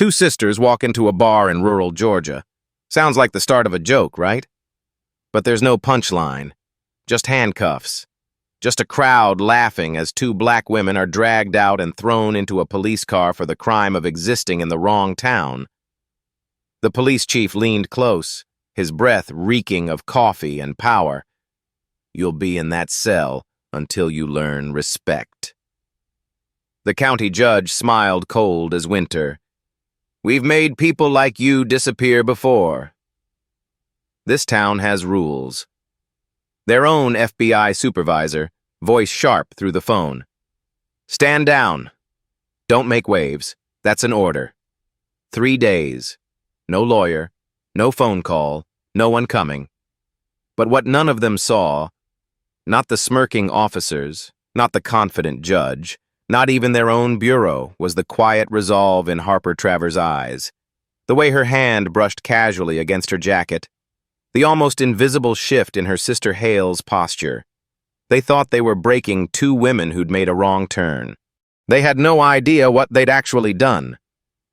Two sisters walk into a bar in rural Georgia. Sounds like the start of a joke, right? But there's no punchline. Just handcuffs. Just a crowd laughing as two black women are dragged out and thrown into a police car for the crime of existing in the wrong town. The police chief leaned close, his breath reeking of coffee and power. You'll be in that cell until you learn respect. The county judge smiled cold as winter. We've made people like you disappear before. This town has rules. Their own FBI supervisor, voice sharp through the phone. Stand down. Don't make waves. That's an order. 3 days. No lawyer, no phone call, no one coming. But what none of them saw, not the smirking officers, not the confident judge, not even their own bureau, was the quiet resolve in Harper Travers' eyes. The way her hand brushed casually against her jacket. The almost invisible shift in her sister Hale's posture. They thought they were breaking two women who'd made a wrong turn. They had no idea what they'd actually done.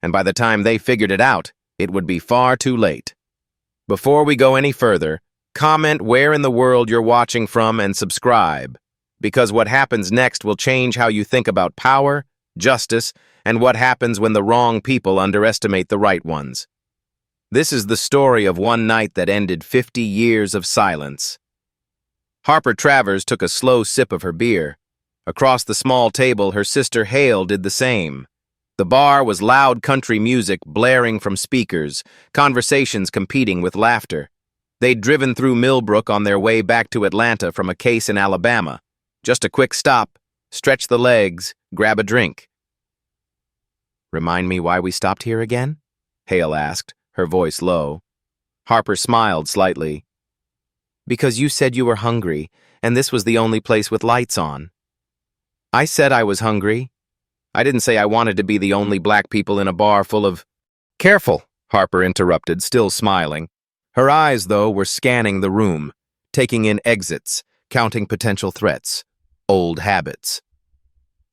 And by the time they figured it out, it would be far too late. Before we go any further, comment where in the world you're watching from and subscribe, because what happens next will change how you think about power, justice, and what happens when the wrong people underestimate the right ones. This is the story of one night that ended 50 years of silence. Harper Travers took a slow sip of her beer. Across the small table, her sister Hale did the same. The bar was loud country music blaring from speakers, conversations competing with laughter. They'd driven through Millbrook on their way back to Atlanta from a case in Alabama. Just a quick stop, stretch the legs, grab a drink. Remind me why we stopped here again? Hale asked, her voice low. Harper smiled slightly. Because you said you were hungry, and this was the only place with lights on. I said I was hungry. I didn't say I wanted to be the only black people in a bar full of— Careful, Harper interrupted, still smiling. Her eyes, though, were scanning the room, taking in exits, counting potential threats, old habits.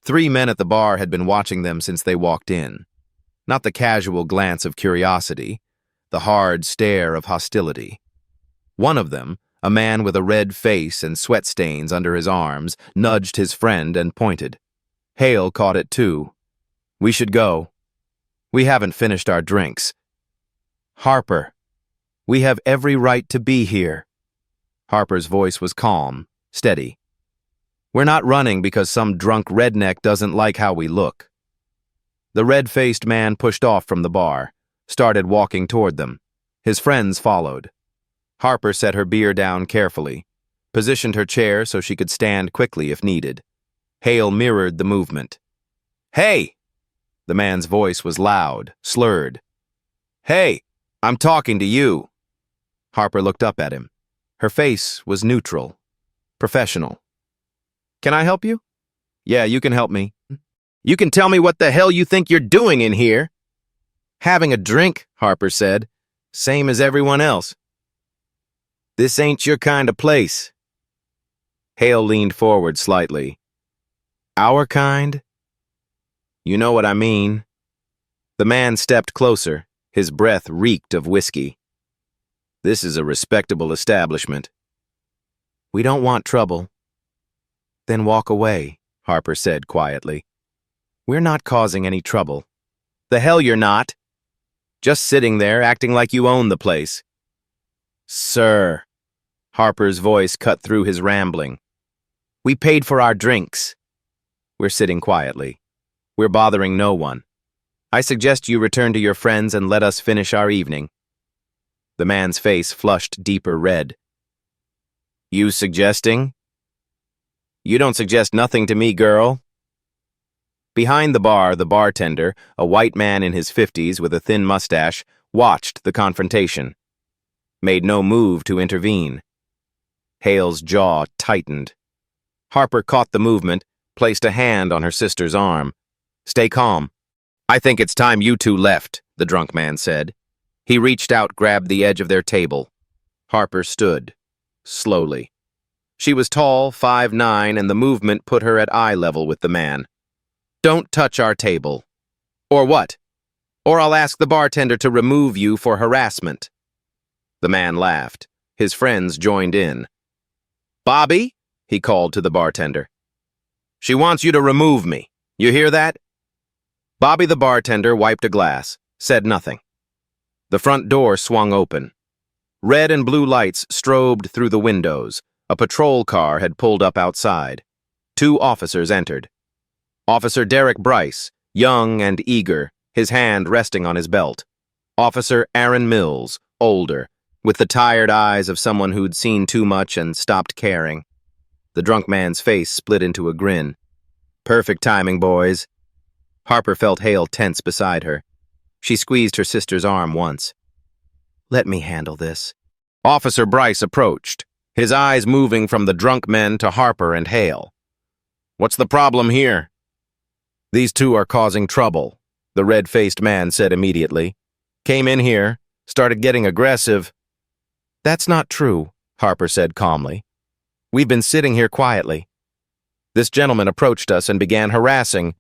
3 men at the bar had been watching them since they walked in. Not the casual glance of curiosity, the hard stare of hostility. One of them, a man with a red face and sweat stains under his arms, nudged his friend and pointed. Hale caught it too. We should go. We haven't finished our drinks. Harper, we have every right to be here. Harper's voice was calm, steady. We're not running because some drunk redneck doesn't like how we look. The red-faced man pushed off from the bar, started walking toward them. His friends followed. Harper set her beer down carefully, positioned her chair so she could stand quickly if needed. Hale mirrored the movement. Hey! The man's voice was loud, slurred. Hey, I'm talking to you. Harper looked up at him. Her face was neutral, professional. Can I help you? Yeah, you can help me. You can tell me what the hell you think you're doing in here. Having a drink, Harper said. Same as everyone else. This ain't your kind of place. Hale leaned forward slightly. Our kind? You know what I mean. The man stepped closer. His breath reeked of whiskey. This is a respectable establishment. We don't want trouble. Then walk away, Harper said quietly. We're not causing any trouble. The hell you're not. Just sitting there acting like you own the place. Sir, Harper's voice cut through his rambling. We paid for our drinks. We're sitting quietly. We're bothering no one. I suggest you return to your friends and let us finish our evening. The man's face flushed deeper red. You suggesting? You don't suggest nothing to me, girl. Behind the bar, the bartender, a white man in his 50s with a thin mustache, watched the confrontation. Made no move to intervene. Hale's jaw tightened. Harper caught the movement, placed a hand on her sister's arm. Stay calm. I think it's time you two left, the drunk man said. He reached out, grabbed the edge of their table. Harper stood, slowly. She was tall, 5'9", and the movement put her at eye level with the man. Don't touch our table. Or what? or I'll ask the bartender to remove you for harassment." The man laughed. His friends joined in. "Bobby," he called to the bartender. "She wants you to remove me. You hear that?" Bobby the bartender wiped a glass, said nothing. The front door swung open. Red and blue lights strobed through the windows. A patrol car had pulled up outside. 2 officers entered. Officer Derek Bryce, young and eager, his hand resting on his belt. Officer Aaron Mills, older, with the tired eyes of someone who'd seen too much and stopped caring. The drunk man's face split into a grin. "Perfect timing, boys." Harper felt Hale tense beside her. She squeezed her sister's arm once. "Let me handle this." Officer Bryce approached, his eyes moving from the drunk men to Harper and Hale. "What's the problem here?" "These 2 are causing trouble," the red-faced man said immediately. "Came in here, started getting aggressive." "That's not true," Harper said calmly. "We've been sitting here quietly. This gentleman approached us and began harassing."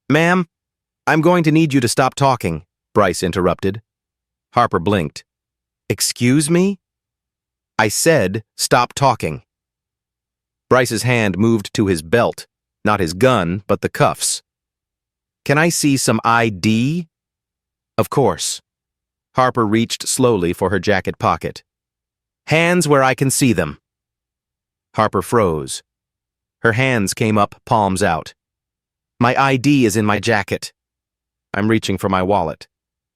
"Ma'am, I'm going to need you to stop talking," Bryce interrupted. Harper blinked. "Excuse me?" "I said stop talking." Bryce's hand moved to his belt, not his gun, but the cuffs. "Can I see some ID?" "Of course." Harper reached slowly for her jacket pocket. "Hands where I can see them." Harper froze. Her hands came up, palms out. "My ID is in my jacket." "I'm reaching for my wallet."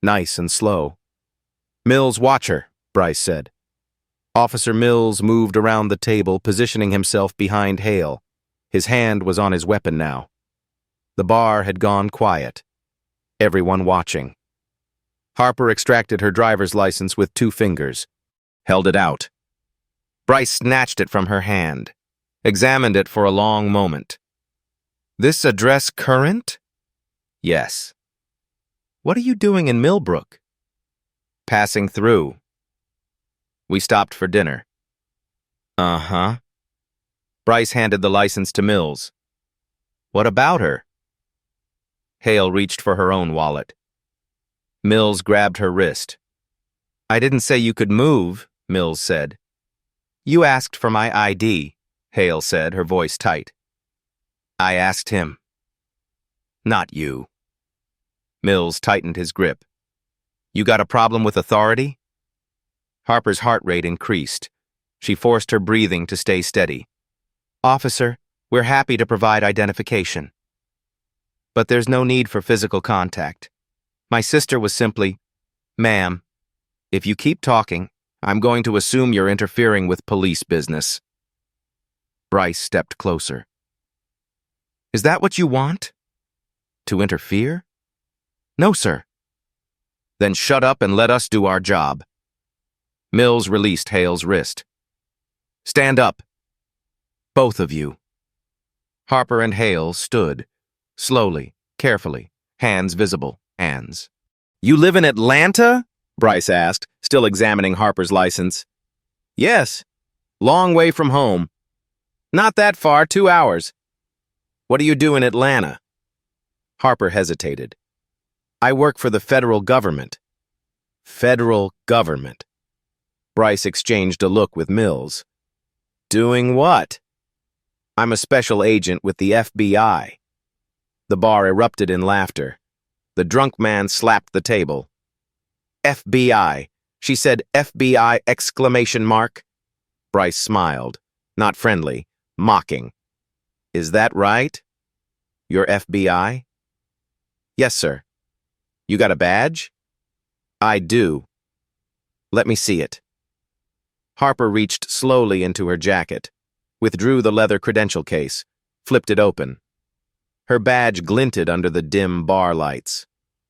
Nice and slow. "Mills, watch her," Bryce said. Officer Mills moved around the table, positioning himself behind Hale. His hand was on his weapon now. The bar had gone quiet. Everyone watching. Harper extracted her driver's license with 2 fingers. Held it out. Bryce snatched it from her hand. Examined it for a long moment. "This address current?" "Yes." "What are you doing in Millbrook?" "Passing through." "We stopped for dinner." "Uh-huh." Bryce handed the license to Mills. "What about her?" Hale reached for her own wallet. Mills grabbed her wrist. "I didn't say you could move," Mills said. "You asked for my ID," Hale said, her voice tight. "I asked him." "Not you." Mills tightened his grip. "You got a problem with authority?" Harper's heart rate increased. She forced her breathing to stay steady. "Officer, we're happy to provide identification. But there's no need for physical contact. My sister was simply, ma'am, if you keep talking, I'm going to assume you're interfering with police business." Bryce stepped closer. "Is that what you want? To interfere?" "No, sir." "Then shut up and let us do our job." Mills released Hale's wrist. "Stand up. Both of you." Harper and Hale stood, slowly, carefully, hands visible, hands. "You live in Atlanta?" Bryce asked, still examining Harper's license. "Yes. Long way from home." "Not that far, 2 hours." "What do you do in Atlanta?" Harper hesitated. "I work for the federal government." "Federal government." Bryce exchanged a look with Mills. "Doing what?" "I'm a special agent with the FBI." The bar erupted in laughter. The drunk man slapped the table. "FBI. She said FBI exclamation mark." Bryce smiled, not friendly, mocking. "Is that right? You're FBI?" "Yes, sir." "You got a badge?" "I do." "Let me see it." Harper reached slowly into her jacket, withdrew the leather credential case, flipped it open. Her badge glinted under the dim bar lights.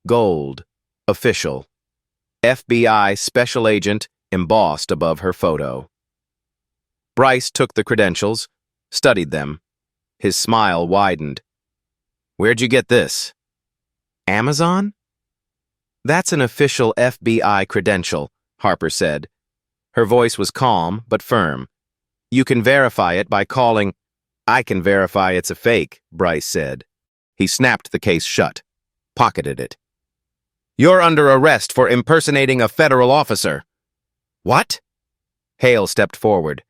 Gold. Official. FBI Special Agent embossed above her photo. Bryce took the credentials, studied them. His smile widened. "Where'd you get this?" "Amazon?" "That's an official FBI credential," Harper said. Her voice was calm but firm. "You can verify it by calling—" "I can verify it's a fake," Bryce said. He snapped the case shut, pocketed it. You're under arrest for impersonating a federal officer. What? Hale stepped forward.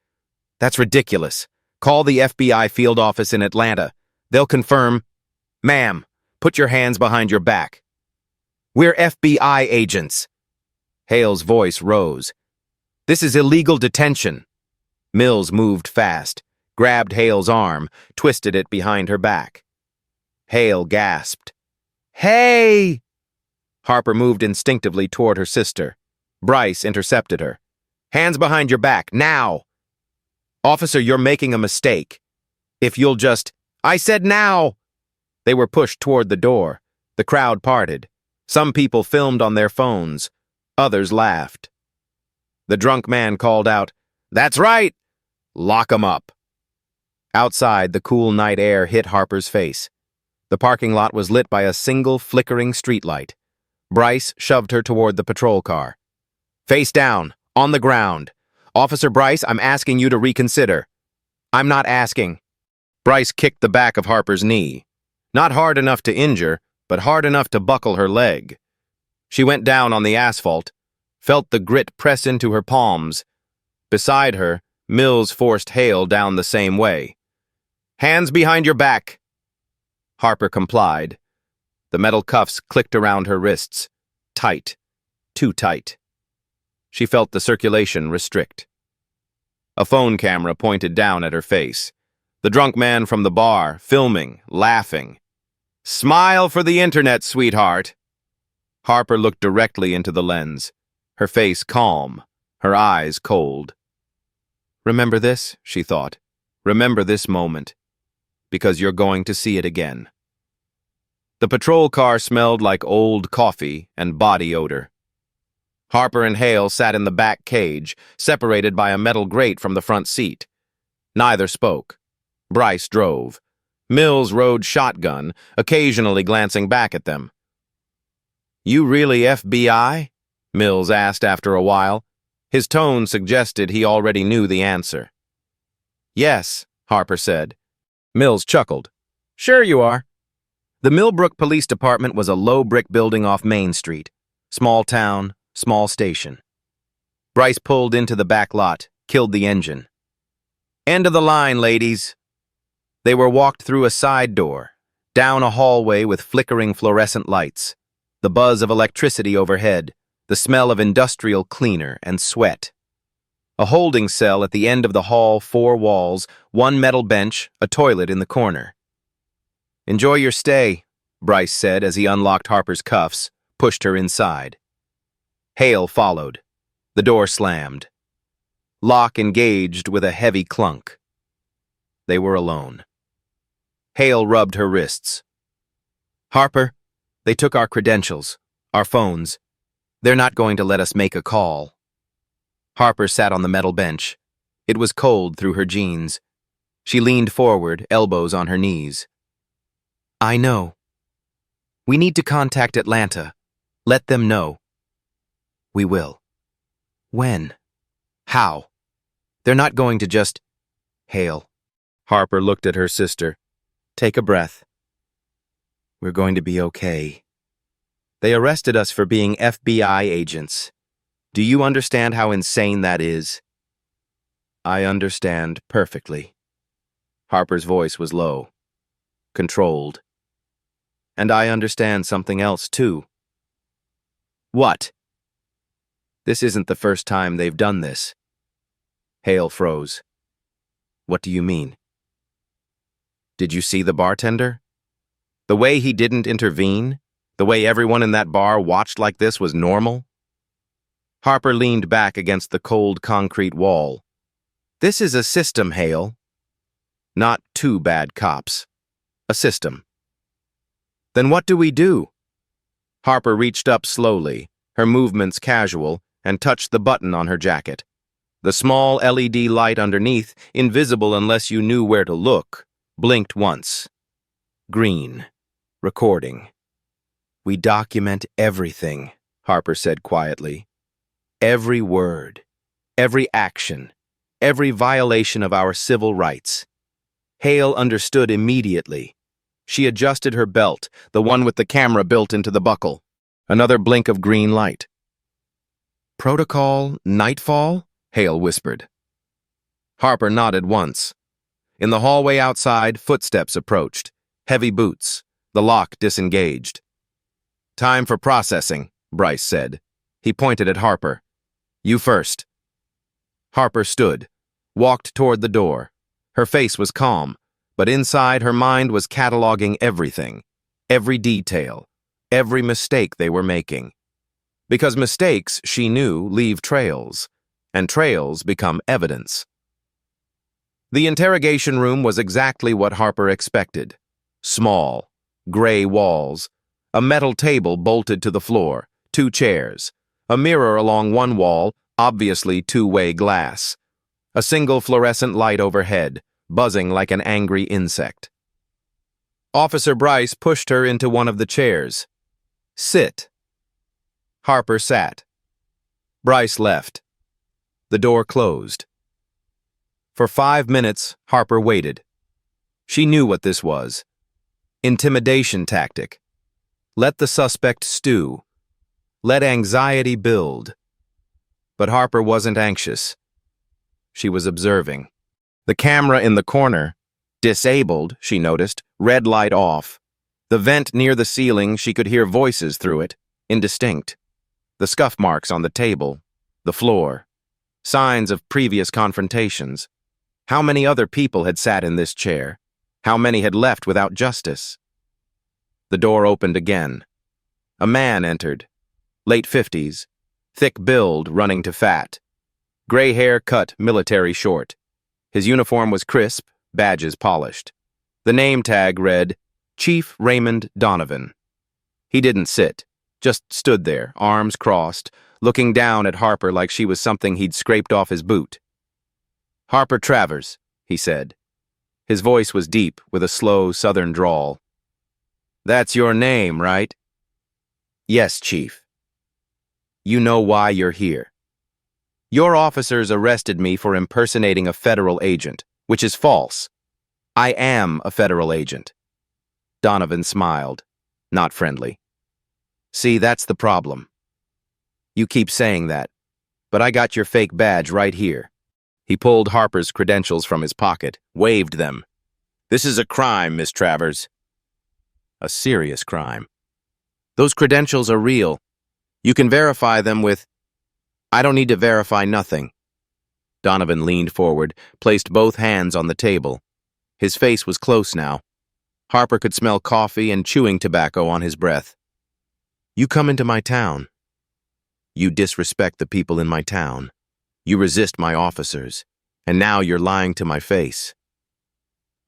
That's ridiculous. Call the FBI field office in Atlanta. They'll confirm. Ma'am, put your hands behind your back. We're FBI agents. Hale's voice rose. This is illegal detention. Mills moved fast, grabbed Hale's arm, twisted it behind her back. Hale gasped. Hey! Harper moved instinctively toward her sister. Bryce intercepted her. Hands behind your back, now! Officer, you're making a mistake. If you'll just... I said now! They were pushed toward the door. The crowd parted. Some people filmed on their phones. Others laughed. The drunk man called out, That's right! Lock 'em up. Outside, the cool night air hit Harper's face. The parking lot was lit by a single flickering streetlight. Bryce shoved her toward the patrol car. Face down, on the ground. Officer Bryce, I'm asking you to reconsider. I'm not asking. Bryce kicked the back of Harper's knee. Not hard enough to injure, but hard enough to buckle her leg. She went down on the asphalt, felt the grit press into her palms. Beside her, Mills forced Hale down the same way. Hands behind your back. Harper complied. The metal cuffs clicked around her wrists. Tight. Too tight. She felt the circulation restrict. A phone camera pointed down at her face. The drunk man from the bar, filming, laughing. Smile for the internet, sweetheart. Harper looked directly into the lens, her face calm, her eyes cold. Remember this, she thought. Remember this moment, because you're going to see it again. The patrol car smelled like old coffee and body odor. Harper and Hale sat in the back cage, separated by a metal grate from the front seat. Neither spoke. Bryce drove. Mills rode shotgun, occasionally glancing back at them. You really FBI? Mills asked after a while. His tone suggested he already knew the answer. Yes, Harper said. Mills chuckled. Sure you are. The Millbrook Police Department was a low brick building off Main Street. Small town, small station. Bryce pulled into the back lot, killed the engine. End of the line, ladies. They were walked through a side door, down a hallway with flickering fluorescent lights, the buzz of electricity overhead, the smell of industrial cleaner and sweat. A holding cell at the end of the hall, 4 walls, 1 metal bench, a toilet in the corner. Enjoy your stay, Bryce said as he unlocked Harper's cuffs, pushed her inside. Hale followed. The door slammed. Lock engaged with a heavy clunk. They were alone. Hale rubbed her wrists. Harper, they took our credentials, our phones. They're not going to let us make a call. Harper sat on the metal bench. It was cold through her jeans. She leaned forward, elbows on her knees. I know. We need to contact Atlanta. Let them know. We will. When? How? They're not going to just... Hale. Harper looked at her sister. Take a breath. We're going to be okay. They arrested us for being FBI agents. Do you understand how insane that is? I understand perfectly. Harper's voice was low, controlled. And I understand something else, too. What? This isn't the first time they've done this. Hale froze. What do you mean? Did you see the bartender? The way he didn't intervene? The way everyone in that bar watched like this was normal? Harper leaned back against the cold concrete wall. This is a system, Hale. Not 2 bad cops. A system. Then what do we do? Harper reached up slowly, her movements casual, and touched the button on her jacket. The small LED light underneath, invisible unless you knew where to look, blinked once. Green. Recording. We document everything, Harper said quietly. Every word, every action, every violation of our civil rights. Hale understood immediately. She adjusted her belt, the one with the camera built into the buckle. Another blink of green light. "Protocol nightfall?" Hale whispered. Harper nodded once. In the hallway outside, footsteps approached. Heavy boots. The lock disengaged. "Time for processing," Bryce said. He pointed at Harper. "You first." Harper stood, walked toward the door. Her face was calm, but inside her mind was cataloging everything, every detail, every mistake they were making. Because mistakes, she knew, leave trails, and trails become evidence. The interrogation room was exactly what Harper expected. Small, gray walls, a metal table bolted to the floor, 2 chairs, a mirror along one wall, obviously two-way glass, a single fluorescent light overhead, buzzing like an angry insect. Officer Bryce pushed her into one of the chairs. "Sit." Harper sat. Bryce left. The door closed. For 5 minutes, Harper waited. She knew what this was. Intimidation tactic. Let the suspect stew. Let anxiety build. But Harper wasn't anxious. She was observing. The camera in the corner, disabled, she noticed, red light off. The vent near the ceiling, she could hear voices through it, indistinct. The scuff marks on the table, the floor. Signs of previous confrontations. How many other people had sat in this chair? How many had left without justice? The door opened again. A man entered. Late 50s. Thick build running to fat. Gray hair cut military short. His uniform was crisp, badges polished. The name tag read, Chief Raymond Donovan. He didn't sit, just stood there, arms crossed, looking down at Harper like she was something he'd scraped off his boot. "Harper Travers," he said. His voice was deep, with a slow southern drawl. "That's your name, right?" "Yes, Chief." "You know why you're here. Your officers arrested me for impersonating a federal agent, which is false. I am a federal agent." Donovan smiled, not friendly. "See, that's the problem. You keep saying that, but I got your fake badge right here." He pulled Harper's credentials from his pocket, waved them. "This is a crime, Miss Travers." "A serious crime. Those credentials are real. You can verify them with—" "I don't need to verify nothing." Donovan leaned forward, placed both hands on the table. His face was close now. Harper could smell coffee and chewing tobacco on his breath. "You come into my town. You disrespect the people in my town. You resist my officers, and now you're lying to my face."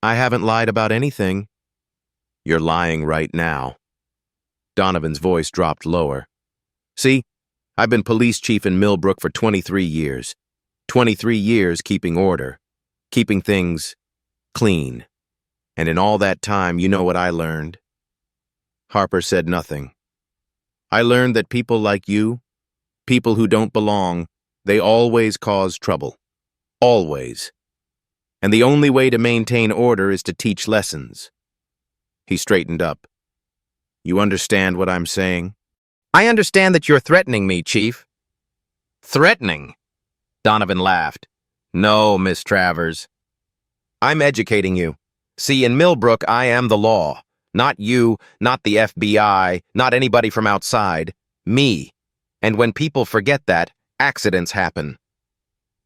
"I haven't lied about anything." "You're lying right now." Donovan's voice dropped lower. "See, I've been police chief in Millbrook for 23 years. 23 years keeping order, keeping things clean. And in all that time, you know what I learned?" Harper said nothing. "I learned that people like you, people who don't belong, they always cause trouble. Always. And the only way to maintain order is to teach lessons." He straightened up. "You understand what I'm saying?" "I understand that you're threatening me, Chief." "Threatening?" Donovan laughed. "No, Miss Travers. I'm educating you. See, in Millbrook, I am the law. Not you, not the FBI, not anybody from outside. Me. And when people forget that, accidents happen.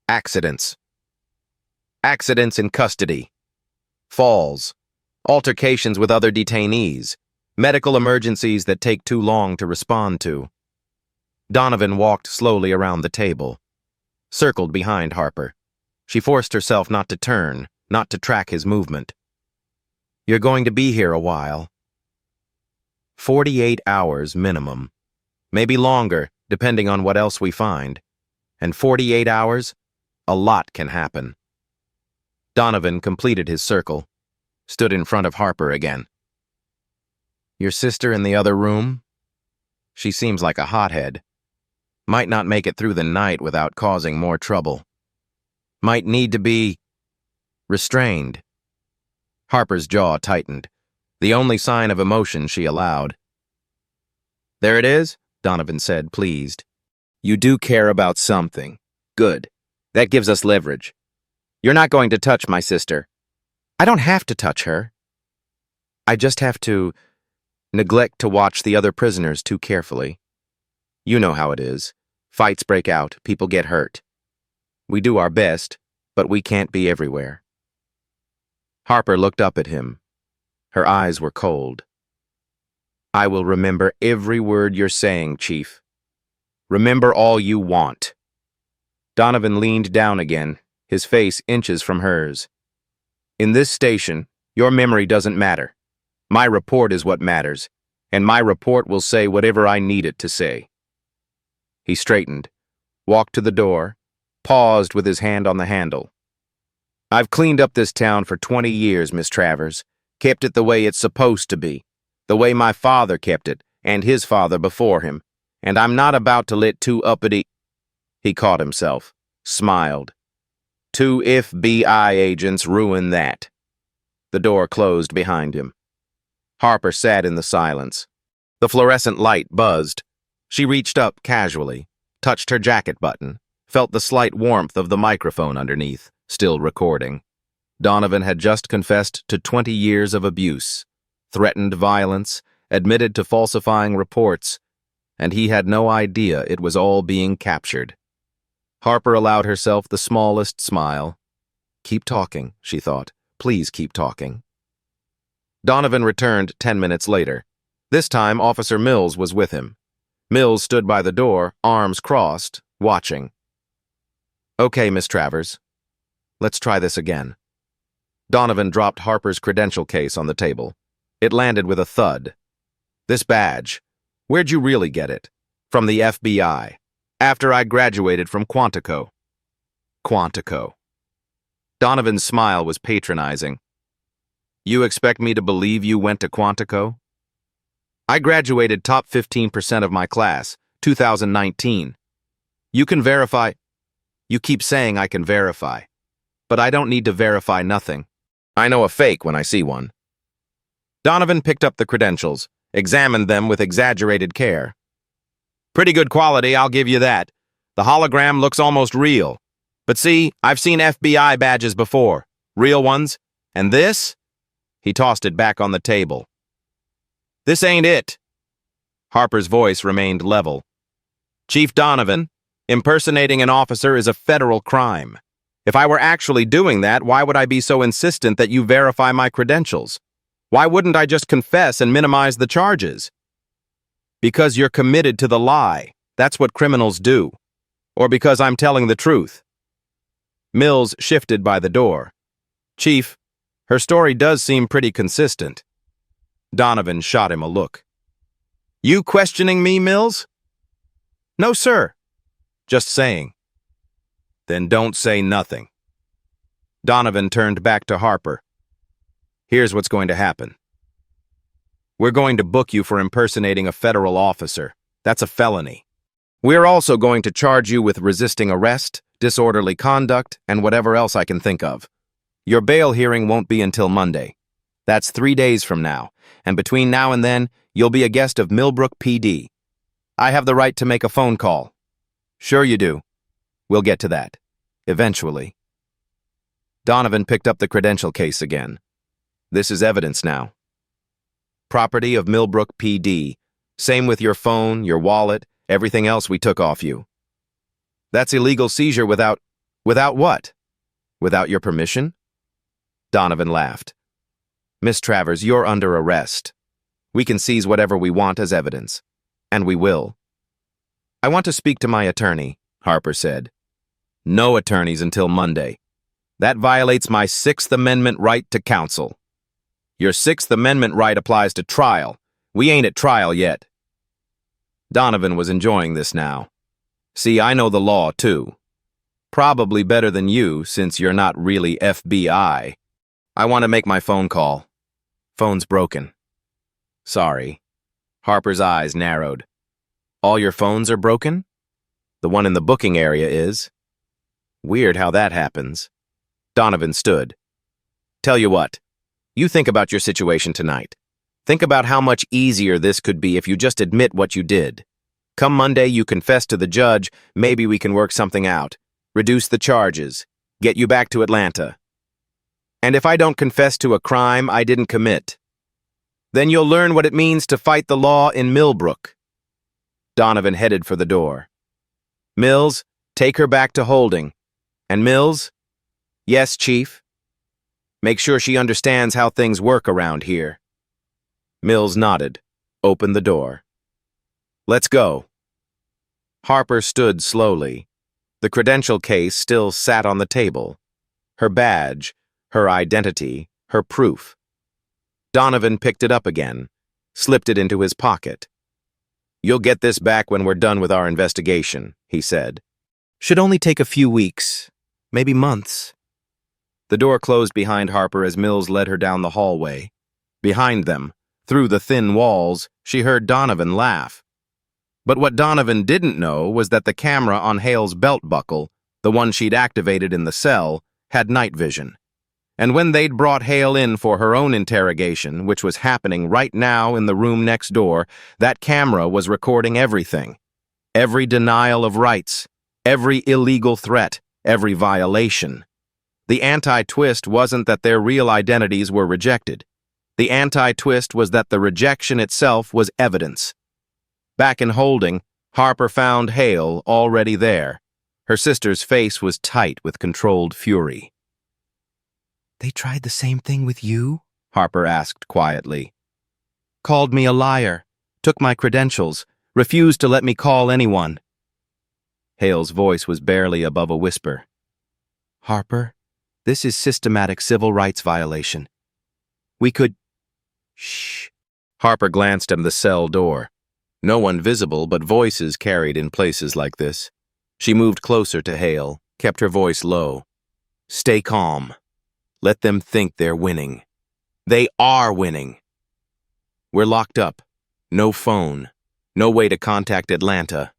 Accidents. Accidents in custody. Falls. Altercations with other detainees. Medical emergencies that take too long to respond to." Donovan walked slowly around the table, circled behind Harper. She forced herself not to turn, not to track his movement. "You're going to be here a while. 48 hours minimum. Maybe longer, depending on what else we find. And 48 hours, a lot can happen." Donovan completed his circle, stood in front of Harper again. "Your sister in the other room? She seems like a hothead. Might not make it through the night without causing more trouble. Might need to be restrained." Harper's jaw tightened, the only sign of emotion she allowed. "There it is, Donovan said, pleased. You do care about something. Good. That gives us leverage. You're not going to touch my sister. I don't have to touch her. I just have to neglect to watch the other prisoners too carefully. You know how it is. Fights break out, people get hurt. We do our best, but we can't be everywhere. Harper looked up at him. Her eyes were cold. I will remember every word you're saying, Chief. Remember all you want. Donovan leaned down again, his face inches from hers. In this station, your memory doesn't matter. My report is what matters, and my report will say whatever I need it to say. He straightened, walked to the door, paused with his hand on the handle. I've cleaned up this town for 20 years, Miss Travers, kept it the way it's supposed to be, the way my father kept it, and his father before him, and I'm not about to let two uppity— He caught himself, smiled. Two FBI agents ruin that. The door closed behind him. Harper sat in the silence. The fluorescent light buzzed. She reached up casually, touched her jacket button, felt the slight warmth of the microphone underneath, still recording. Donovan had just confessed to 20 years of abuse, threatened violence, admitted to falsifying reports, and he had no idea it was all being captured. Harper allowed herself the smallest smile. Keep talking, she thought. Please keep talking. Donovan returned 10 minutes later. This time, Officer Mills was with him. Mills stood by the door, arms crossed, watching. Okay, Miss Travers. Let's try this again. Donovan dropped Harper's credential case on the table. It landed with a thud. This badge, where'd you really get it? From the FBI. After I graduated from Quantico. Quantico. Donovan's smile was patronizing. You expect me to believe you went to Quantico? I graduated top 15% of my class, 2019. You can verify. You keep saying I can verify. But I don't need to verify nothing. I know a fake when I see one. Donovan picked up the credentials, examined them with exaggerated care. Pretty good quality, I'll give you that. The hologram looks almost real. But see, I've seen FBI badges before. Real ones. And this? He tossed it back on the table. This ain't it. Harper's voice remained level. Chief Donovan, impersonating an officer is a federal crime. If I were actually doing that, why would I be so insistent that you verify my credentials? Why wouldn't I just confess and minimize the charges? Because you're committed to the lie. That's what criminals do. Or because I'm telling the truth. Mills shifted by the door. Chief, her story does seem pretty consistent. Donovan shot him a look. You questioning me, Mills? No, sir. Just saying. Then don't say nothing. Donovan turned back to Harper. Here's what's going to happen. We're going to book you for impersonating a federal officer. That's a felony. We're also going to charge you with resisting arrest, disorderly conduct, and whatever else I can think of. Your bail hearing won't be until Monday. That's 3 days from now, and between now and then, you'll be a guest of Millbrook PD. I have the right to make a phone call. Sure you do. We'll get to that. Eventually. Donovan picked up the credential case again. This is evidence now. Property of Millbrook PD. Same with your phone, your wallet, everything else we took off you. That's illegal seizure without what? Without your permission? Donovan laughed. Miss Travers, you're under arrest. We can seize whatever we want as evidence. And we will. I want to speak to my attorney, Harper said. No attorneys until Monday. That violates my Sixth Amendment right to counsel. Your Sixth Amendment right applies to trial. We ain't at trial yet. Donovan was enjoying this now. See, I know the law, too. Probably better than you, since you're not really FBI. I want to make my phone call. Phone's broken. Sorry. Harper's eyes narrowed. All your phones are broken? The one in the booking area is. Weird how that happens. Donovan stood. Tell you what. You think about your situation tonight. Think about how much easier this could be if you just admit what you did. Come Monday, you confess to the judge, maybe we can work something out. Reduce the charges. Get you back to Atlanta. And if I don't confess to a crime I didn't commit, then you'll learn what it means to fight the law in Millbrook. Donovan headed for the door. Mills, take her back to holding. And Mills? Yes, Chief. Make sure she understands how things work around here. Mills nodded, opened the door. Let's go. Harper stood slowly. The credential case still sat on the table. Her badge, her identity, her proof. Donovan picked it up again, slipped it into his pocket. You'll get this back when we're done with our investigation, he said. Should only take a few weeks, maybe months. The door closed behind Harper as Mills led her down the hallway. Behind them, through the thin walls, she heard Donovan laugh. But what Donovan didn't know was that the camera on Hale's belt buckle, the one she'd activated in the cell, had night vision. And when they'd brought Hale in for her own interrogation, which was happening right now in the room next door, that camera was recording everything. Every denial of rights, every illegal threat, every violation. The anti-twist wasn't that their real identities were rejected. The anti-twist was that the rejection itself was evidence. Back in holding, Harper found Hale already there. Her sister's face was tight with controlled fury. They tried the same thing with you? Harper asked quietly. Called me a liar, took my credentials, refused to let me call anyone. Hale's voice was barely above a whisper. Harper, this is systematic civil rights violation. We could... Shh. Harper glanced at the cell door. No one visible, but voices carried in places like this. She moved closer to Hale, kept her voice low. Stay calm. Let them think they're winning. They are winning. We're locked up. No phone. No way to contact Atlanta.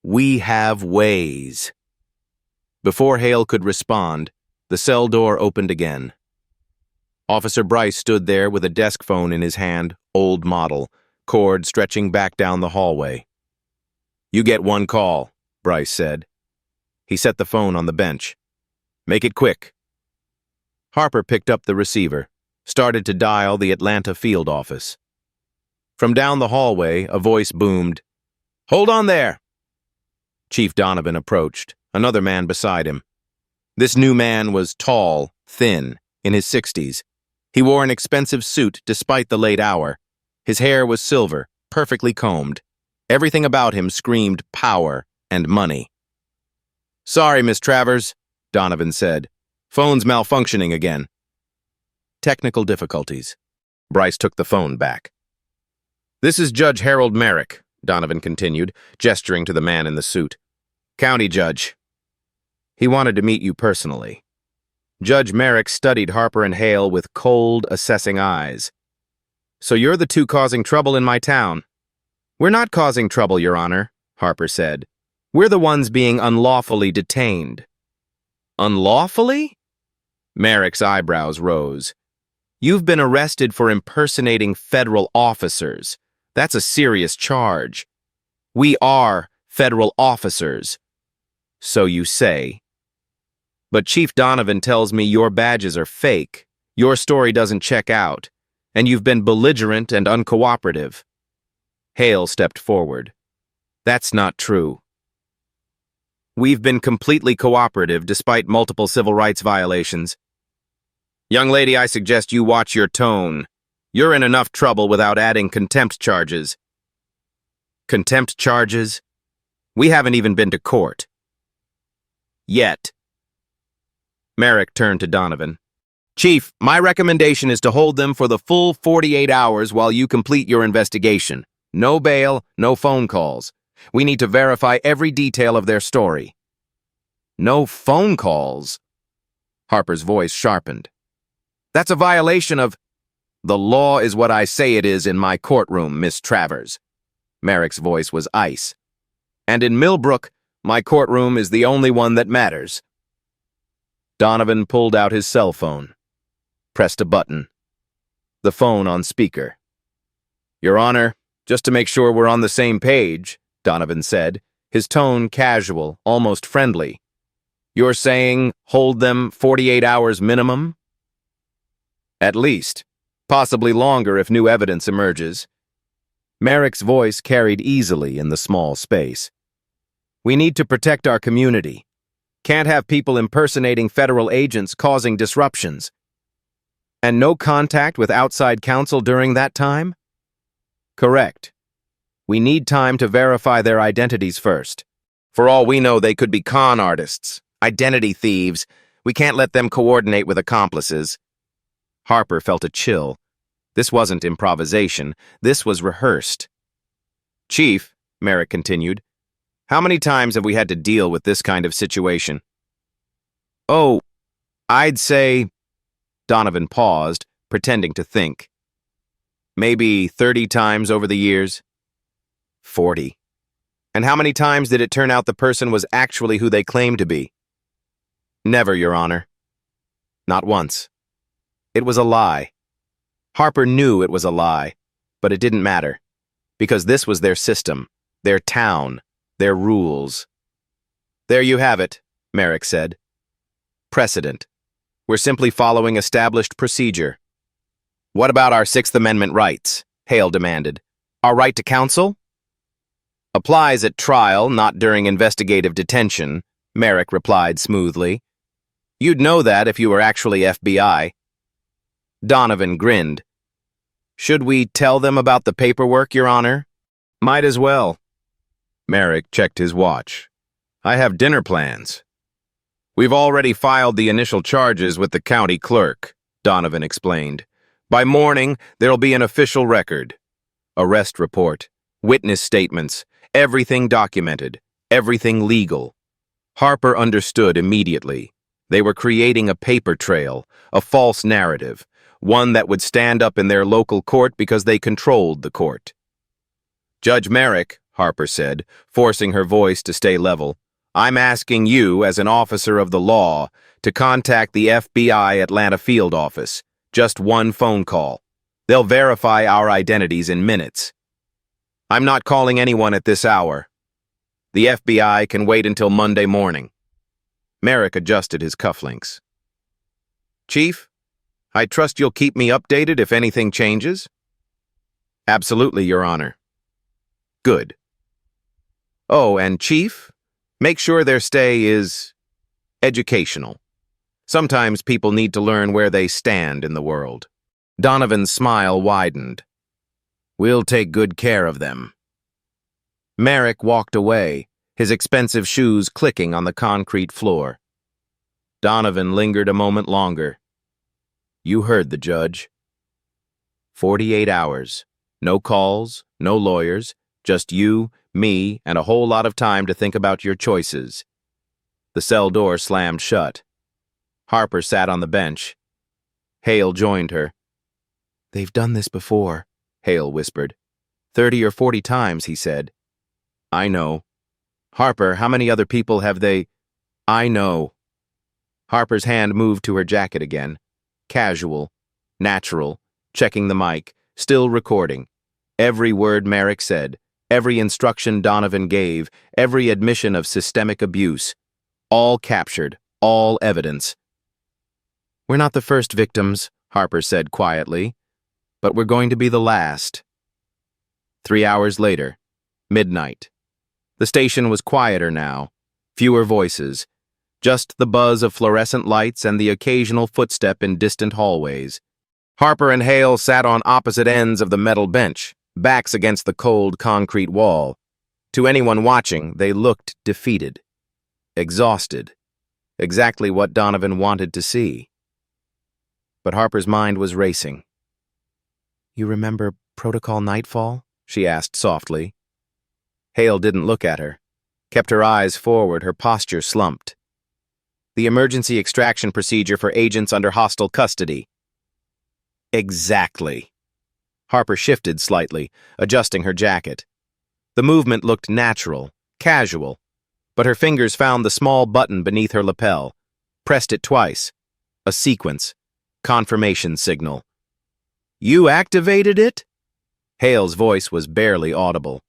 We have ways. Before Hale could respond, the cell door opened again. Officer Bryce stood there with a desk phone in his hand, old model, cord stretching back down the hallway. You get one call, Bryce said. He set the phone on the bench. Make it quick. Harper picked up the receiver, started to dial the Atlanta field office. From down the hallway, a voice boomed, Hold on there! Chief Donovan approached, another man beside him. This new man was tall, thin, in his 60s. He wore an expensive suit despite the late hour. His hair was silver, perfectly combed. Everything about him screamed power and money. Sorry, Miss Travers, Donovan said. Phone's malfunctioning again. Technical difficulties. Bryce took the phone back. This is Judge Harold Merrick, Donovan continued, gesturing to the man in the suit. County judge. He wanted to meet you personally. Judge Merrick studied Harper and Hale with cold, assessing eyes. So you're the two causing trouble in my town. We're not causing trouble, Your Honor, Harper said. We're the ones being unlawfully detained. Unlawfully? Merrick's eyebrows rose. You've been arrested for impersonating federal officers. That's a serious charge. We are federal officers. So you say. But Chief Donovan tells me your badges are fake. Your story doesn't check out. And you've been belligerent and uncooperative. Hale stepped forward. That's not true. We've been completely cooperative despite multiple civil rights violations. Young lady, I suggest you watch your tone. You're in enough trouble without adding contempt charges. Contempt charges? We haven't even been to court. Yet. Merrick turned to Donovan. Chief, my recommendation is to hold them for the full 48 hours while you complete your investigation. No bail, no phone calls. We need to verify every detail of their story. No phone calls? Harper's voice sharpened. That's a violation of... The law is what I say it is in my courtroom, Miss Travers. Merrick's voice was ice. And in Millbrook, my courtroom is the only one that matters. Donovan pulled out his cell phone, pressed a button. The phone on speaker. Your Honor, just to make sure we're on the same page, Donovan said, his tone casual, almost friendly. You're saying hold them 48 hours minimum? At least. Possibly longer if new evidence emerges. Merrick's voice carried easily in the small space. We need to protect our community. Can't have people impersonating federal agents causing disruptions. And no contact with outside counsel during that time? Correct. We need time to verify their identities first. For all we know, they could be con artists, identity thieves. We can't let them coordinate with accomplices. Harper felt a chill. This wasn't improvisation. This was rehearsed. Chief, Merrick continued, how many times have we had to deal with this kind of situation? Oh, I'd say... Donovan paused, pretending to think. Maybe 30 times over the years? 40. And how many times did it turn out the person was actually who they claimed to be? Never, Your Honor. Not once. It was a lie. Harper knew it was a lie, but it didn't matter, because this was their system, their town, their rules. There you have it, Merrick said. Precedent. We're simply following established procedure. What about our Sixth Amendment rights? Hale demanded. Our right to counsel? Applies at trial, not during investigative detention, Merrick replied smoothly. You'd know that if you were actually FBI. Donovan grinned. Should we tell them about the paperwork, Your Honor? Might as well. Merrick checked his watch. I have dinner plans. We've already filed the initial charges with the county clerk, Donovan explained. By morning, there'll be an official record. Arrest report, witness statements, everything documented, everything legal. Harper understood immediately. They were creating a paper trail, a false narrative, one that would stand up in their local court because they controlled the court. Judge Merrick, Harper said, forcing her voice to stay level, I'm asking you, as an officer of the law, to contact the FBI Atlanta field office. Just one phone call. They'll verify our identities in minutes. I'm not calling anyone at this hour. The FBI can wait until Monday morning. Merrick adjusted his cufflinks. Chief, I trust you'll keep me updated if anything changes? Absolutely, Your Honor. Good. Oh, and Chief, make sure their stay is educational. Sometimes people need to learn where they stand in the world. Donovan's smile widened. We'll take good care of them. Merrick walked away, his expensive shoes clicking on the concrete floor. Donovan lingered a moment longer. You heard the judge. 48 hours. No calls, no lawyers, just you, me, and a whole lot of time to think about your choices. The cell door slammed shut. Harper sat on the bench. Hale joined her. They've done this before, Hale whispered. 30 or 40 times, he said. I know. Harper, how many other people have they... I know. Harper's hand moved to her jacket again. Casual, natural, checking the mic, still recording. Every word Merrick said, every instruction Donovan gave, every admission of systemic abuse. All captured, all evidence. We're not the first victims, Harper said quietly, but we're going to be the last. 3 hours later, midnight. The station was quieter now, fewer voices, just the buzz of fluorescent lights and the occasional footstep in distant hallways. Harper and Hale sat on opposite ends of the metal bench, backs against the cold concrete wall. To anyone watching, they looked defeated, exhausted, exactly what Donovan wanted to see. But Harper's mind was racing. You remember Protocol Nightfall? She asked softly. Hale didn't look at her, kept her eyes forward, her posture slumped. The emergency extraction procedure for agents under hostile custody. Exactly. Harper shifted slightly, adjusting her jacket. The movement looked natural, casual, but her fingers found the small button beneath her lapel, pressed it twice. A sequence. Confirmation signal. You activated it? Hale's voice was barely audible.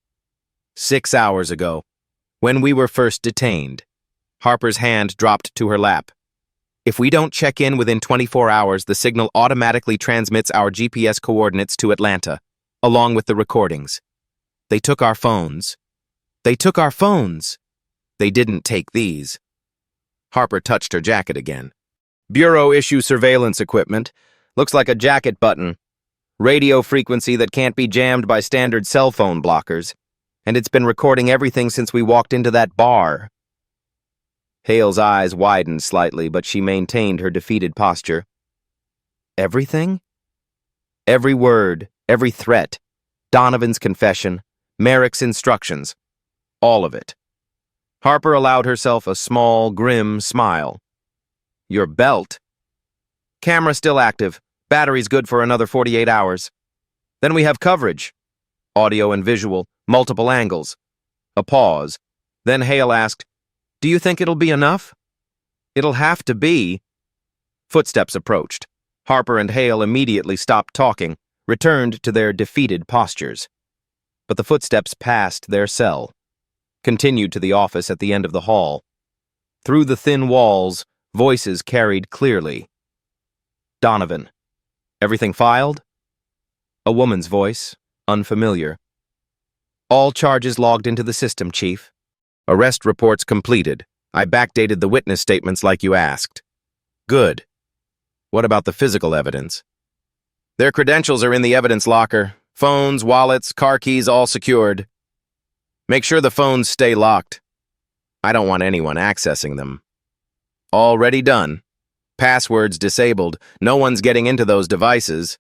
6 hours ago, when we were first detained. Harper's hand dropped to her lap. If we don't check in within 24 hours, the signal automatically transmits our GPS coordinates to Atlanta, along with the recordings. They took our phones. They took our phones. They didn't take these. Harper touched her jacket again. Bureau-issue surveillance equipment. Looks like a jacket button. Radio frequency that can't be jammed by standard cell phone blockers. And it's been recording everything since we walked into that bar. Hale's eyes widened slightly, but she maintained her defeated posture. Everything? Every word, every threat, Donovan's confession, Merrick's instructions, all of it. Harper allowed herself a small, grim smile. Your belt? Camera still active. Battery's good for another 48 hours. Then we have coverage. Audio and visual, multiple angles. A pause. Then Hale asked, "Do you think it'll be enough?" "It'll have to be." Footsteps approached. Harper and Hale immediately stopped talking, returned to their defeated postures. But the footsteps passed their cell, continued to the office at the end of the hall. Through the thin walls, voices carried clearly. "Donovan, everything filed?" A woman's voice, unfamiliar. "All charges logged into the system, Chief." "Arrest reports completed. I backdated the witness statements like you asked." "Good. What about the physical evidence?" "Their credentials are in the evidence locker. Phones, wallets, car keys all secured. Make sure the phones stay locked. I don't want anyone accessing them." "Already done. Passwords disabled. No one's getting into those devices."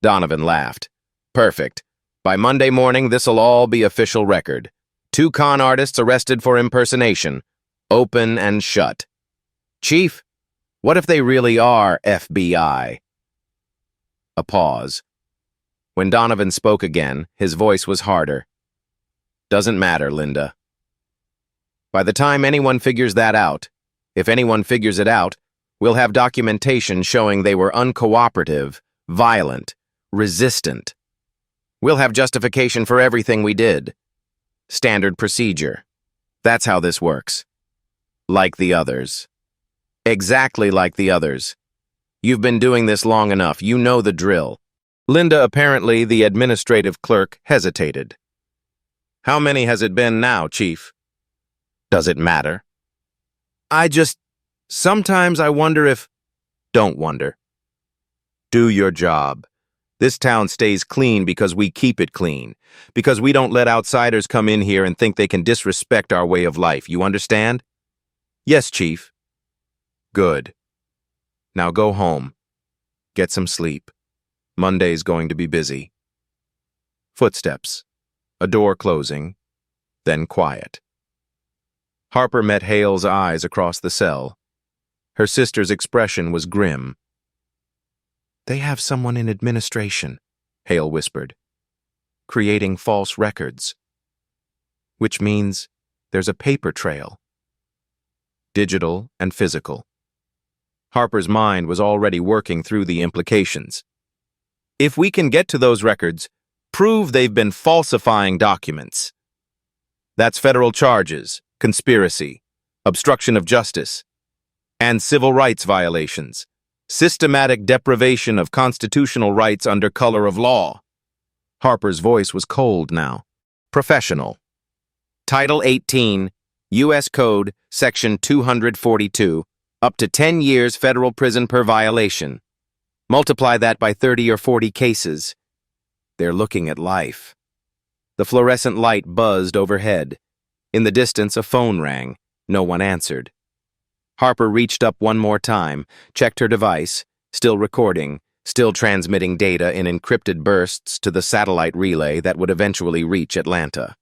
Donovan laughed. "Perfect. By Monday morning, this'll all be official record. 2 con artists arrested for impersonation. Open and shut." "Chief, what if they really are FBI?" A pause. When Donovan spoke again, his voice was harder. "Doesn't matter, Linda. By the time anyone figures that out, if anyone figures it out, we'll have documentation showing they were uncooperative, violent, resistant. We'll have justification for everything we did. Standard procedure. That's how this works. Like the others. Exactly like the others. You've been doing this long enough. You know the drill." Linda, apparently the administrative clerk, hesitated. "How many has it been now, Chief?" "Does it matter?" Sometimes I wonder if..." "Don't wonder. Do your job. This town stays clean because we keep it clean, because we don't let outsiders come in here and think they can disrespect our way of life. You understand?" "Yes, Chief." "Good. Now go home. Get some sleep. Monday's going to be busy." Footsteps. A door closing. Then quiet. Harper met Hale's eyes across the cell. Her sister's expression was grim. "They have someone in administration," Hale whispered, "creating false records. Which means there's a paper trail. Digital and physical." Harper's mind was already working through the implications. If we can get to those records, prove they've been falsifying documents. That's federal charges, conspiracy, obstruction of justice, and civil rights violations, systematic deprivation of constitutional rights under color of law. Harper's voice was cold now. Professional. Title 18, U.S. Code, Section 242, up to 10 years federal prison per violation. Multiply that by 30 or 40 cases. They're looking at life. The fluorescent light buzzed overhead. In the distance, a phone rang. No one answered. Harper reached up one more time, checked her device, still recording, still transmitting data in encrypted bursts to the satellite relay that would eventually reach Atlanta.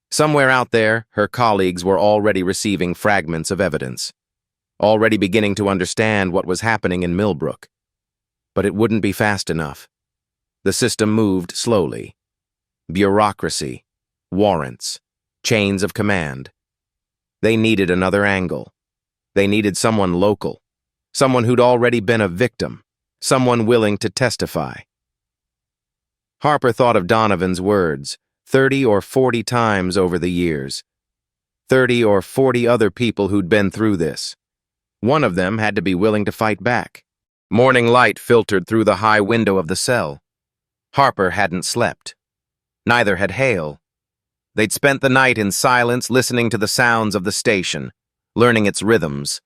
Somewhere out there, her colleagues were already receiving fragments of evidence, already beginning to understand what was happening in Millbrook. But it wouldn't be fast enough. The system moved slowly. Bureaucracy, warrants, chains of command. They needed another angle. They needed someone local, someone who'd already been a victim, someone willing to testify. Harper thought of Donovan's words, 30 or 40 times over the years. 30 or 40 other people who'd been through this. One of them had to be willing to fight back. Morning light filtered through the high window of the cell. Harper hadn't slept. Neither had Hale. They'd spent the night in silence listening to the sounds of the station, learning its rhythms.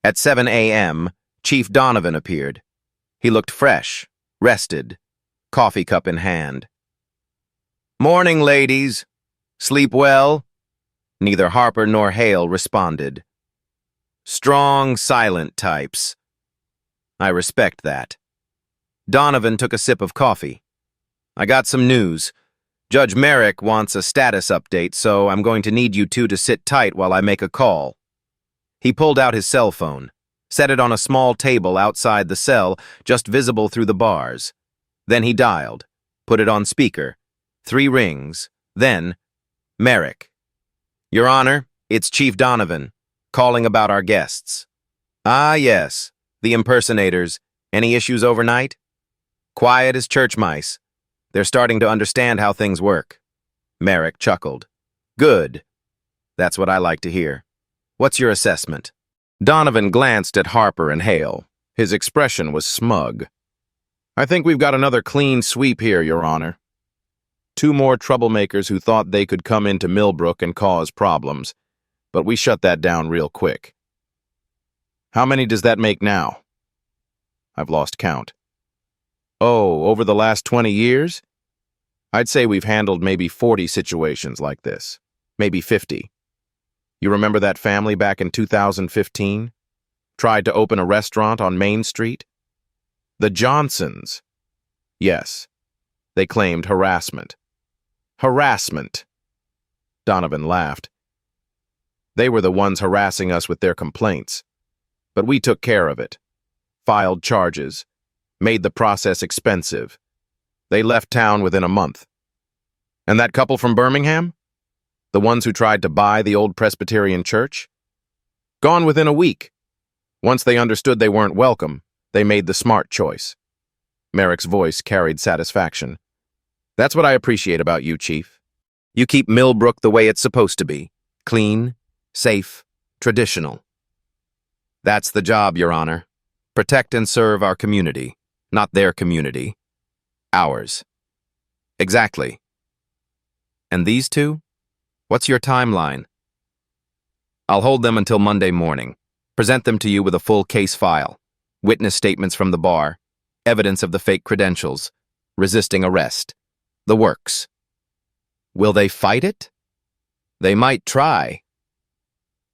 At 7 a.m., Chief Donovan appeared. He looked fresh, rested, coffee cup in hand. "Morning, ladies. Sleep well?" Neither Harper nor Hale responded. Strong, silent types. I respect that. Donovan took a sip of coffee. "I got some news. Judge Merrick wants a status update, so I'm going to need you two to sit tight while I make a call." He pulled out his cell phone, set it on a small table outside the cell, just visible through the bars. Then he dialed, put it on speaker. 3 rings, then, "Merrick." "Your Honor, it's Chief Donovan, calling about our guests." "Ah, yes, the impersonators. Any issues overnight?" "Quiet as church mice. They're starting to understand how things work." Merrick chuckled. "Good. That's what I like to hear. What's your assessment?" Donovan glanced at Harper and Hale. His expression was smug. "I think we've got another clean sweep here, Your Honor. 2 more troublemakers who thought they could come into Millbrook and cause problems, but we shut that down real quick." "How many does that make now?" "I've lost count." "Oh, over the last 20 years? I'd say we've handled maybe 40 situations like this, maybe 50. You remember that family back in 2015? Tried to open a restaurant on Main Street? The Johnsons. Yes, they claimed harassment." "Harassment?" Donovan laughed. "They were the ones harassing us with their complaints. But we took care of it. Filed charges. Made the process expensive. They left town within a month." "And that couple from Birmingham? The ones who tried to buy the old Presbyterian church?" "Gone within a week. Once they understood they weren't welcome, they made the smart choice." Merrick's voice carried satisfaction. "That's what I appreciate about you, Chief. You keep Millbrook the way it's supposed to be. Clean, safe, traditional." "That's the job, Your Honor. Protect and serve our community, not their community. Ours." "Exactly. And these two? What's your timeline?" "I'll hold them until Monday morning. Present them to you with a full case file. Witness statements from the bar. Evidence of the fake credentials. Resisting arrest. The works." "Will they fight it?" "They might try.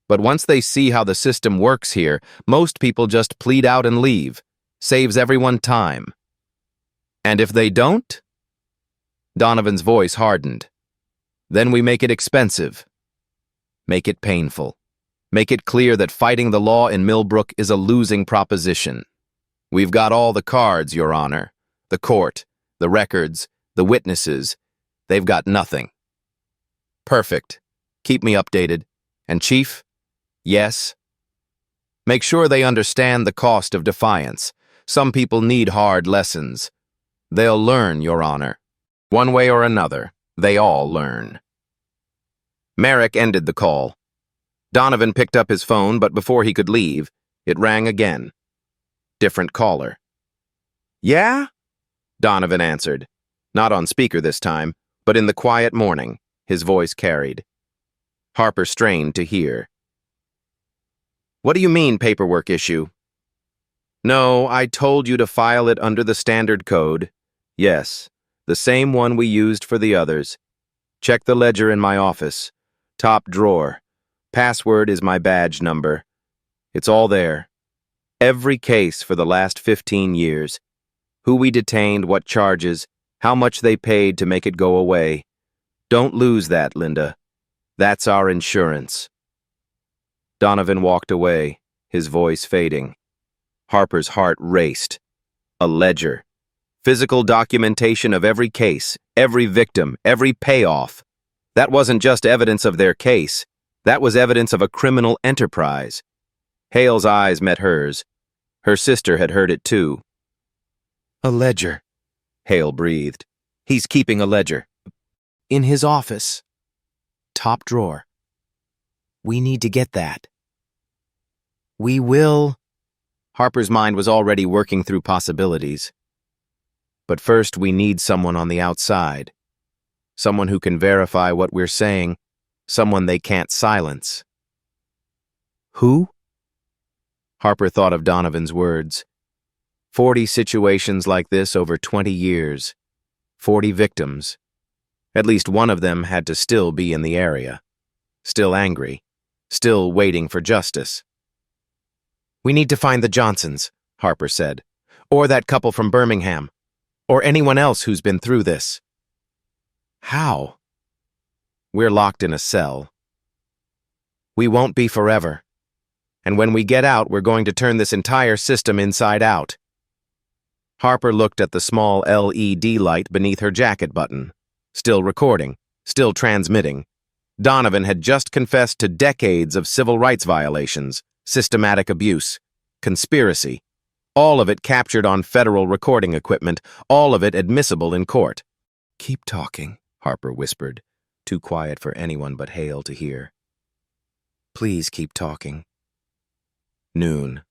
But once they see how the system works here, most people just plead out and leave. Saves everyone time." "And if they don't?" Donovan's voice hardened. "Then we make it expensive. Make it painful. Make it clear that fighting the law in Millbrook is a losing proposition. We've got all the cards, Your Honor. The court, the records, the witnesses. They've got nothing." "Perfect. Keep me updated. And Chief?" "Yes?" "Make sure they understand the cost of defiance. Some people need hard lessons. They'll learn, Your Honor. One way or another, they all learn." Merrick ended the call. Donovan picked up his phone, but before he could leave, it rang again. Different caller. "Yeah?" Donovan answered. Not on speaker this time, but in the quiet morning, his voice carried. Harper strained to hear. "What do you mean, paperwork issue?" "No, I told you to file it under the standard code. Yes, the same one we used for the others. Check the ledger in my office. Top drawer. Password is my badge number. It's all there. Every case for the last 15 years. Who we detained, what charges, how much they paid to make it go away. Don't lose that, Linda. That's our insurance." Donovan walked away, his voice fading. Harper's heart raced. A ledger. Physical documentation of every case, every victim, every payoff. That wasn't just evidence of their case. That was evidence of a criminal enterprise. Hale's eyes met hers. Her sister had heard it too. "A ledger," Hale breathed. "He's keeping a ledger." In his office. Top drawer. We need to get that. We will. Harper's mind was already working through possibilities. But first, we need someone on the outside. Someone who can verify what we're saying. Someone they can't silence. Who? Harper thought of Donovan's words. 40 situations like this over 20 years. 40 victims. At least one of them had to still be in the area. Still angry. Still waiting for justice. We need to find the Johnsons, Harper said. Or that couple from Birmingham. Or anyone else who's been through this. How? We're locked in a cell. We won't be forever. And when we get out, we're going to turn this entire system inside out. Harper looked at the small LED light beneath her jacket button. Still recording. Still transmitting. Donovan had just confessed to decades of civil rights violations, systematic abuse, conspiracy. All of it captured on federal recording equipment, all of it admissible in court. Keep talking, Harper whispered, too quiet for anyone but Hale to hear. Please keep talking. Noon.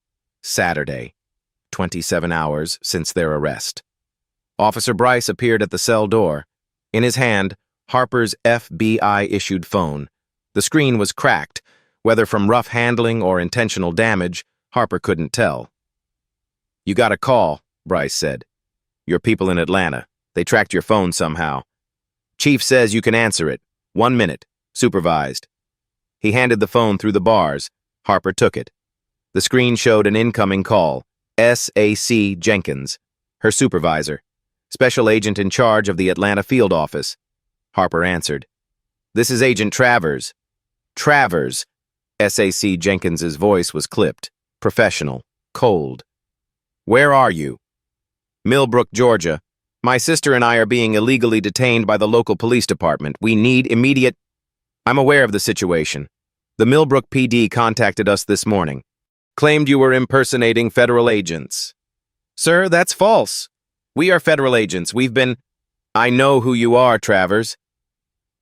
Saturday. 27 hours since their arrest. Officer Bryce appeared at the cell door. In his hand, Harper's FBI-issued phone. The screen was cracked. Whether from rough handling or intentional damage, Harper couldn't tell. You got a call, Bryce said. Your people in Atlanta. They tracked your phone somehow. Chief says you can answer it. 1 minute. Supervised. He handed the phone through the bars. Harper took it. The screen showed an incoming call. SAC Jenkins, her supervisor, special agent in charge of the Atlanta field office. Harper answered. This is Agent Travers. Travers. SAC Jenkins's voice was clipped, professional, cold. Where are you? Millbrook, Georgia. My sister and I are being illegally detained by the local police department. We need immediate... I'm aware of the situation. The Millbrook PD contacted us this morning. Claimed you were impersonating federal agents. Sir, that's false. We are federal agents. We've been... I know who you are, Travers.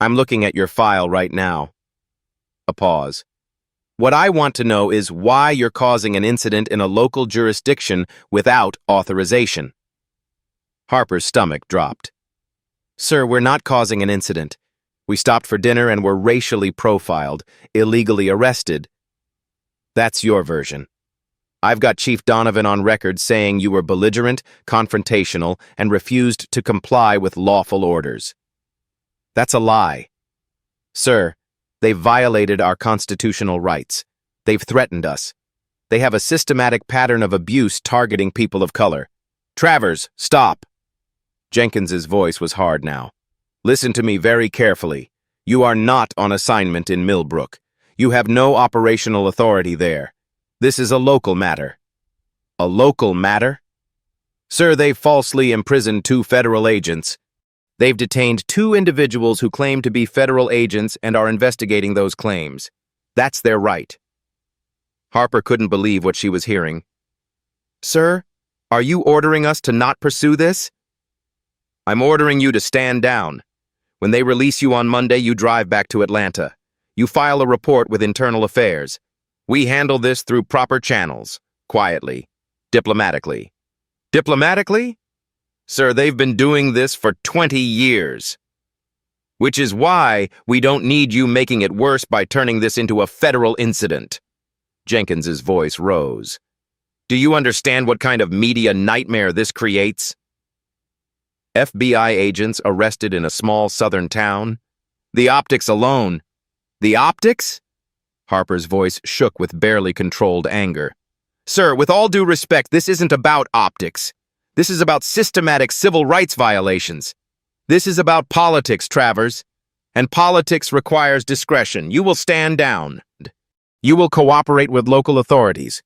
I'm looking at your file right now. A pause. What I want to know is why you're causing an incident in a local jurisdiction without authorization. Harper's stomach dropped. Sir, we're not causing an incident. We stopped for dinner and were racially profiled, illegally arrested. That's your version. I've got Chief Donovan on record saying you were belligerent, confrontational, and refused to comply with lawful orders. That's a lie. Sir, they've violated our constitutional rights. They've threatened us. They have a systematic pattern of abuse targeting people of color. Travers, stop! Jenkins's voice was hard now. Listen to me very carefully. You are not on assignment in Millbrook. You have no operational authority there. This is a local matter. A local matter? Sir, they've falsely imprisoned 2 federal agents. They've detained 2 individuals who claim to be federal agents and are investigating those claims. That's their right. Harper couldn't believe what she was hearing. Sir, are you ordering us to not pursue this? I'm ordering you to stand down. When they release you on Monday, you drive back to Atlanta. You file a report with Internal Affairs. We handle this through proper channels, quietly, diplomatically. Diplomatically? Sir, they've been doing this for 20 years. Which is why we don't need you making it worse by turning this into a federal incident. Jenkins's voice rose. Do you understand what kind of media nightmare this creates? FBI agents arrested in a small southern town? The optics alone. The optics? Harper's voice shook with barely controlled anger. Sir, with all due respect, this isn't about optics. This is about systematic civil rights violations. This is about politics, Travers. And politics requires discretion. You will stand down. You will cooperate with local authorities.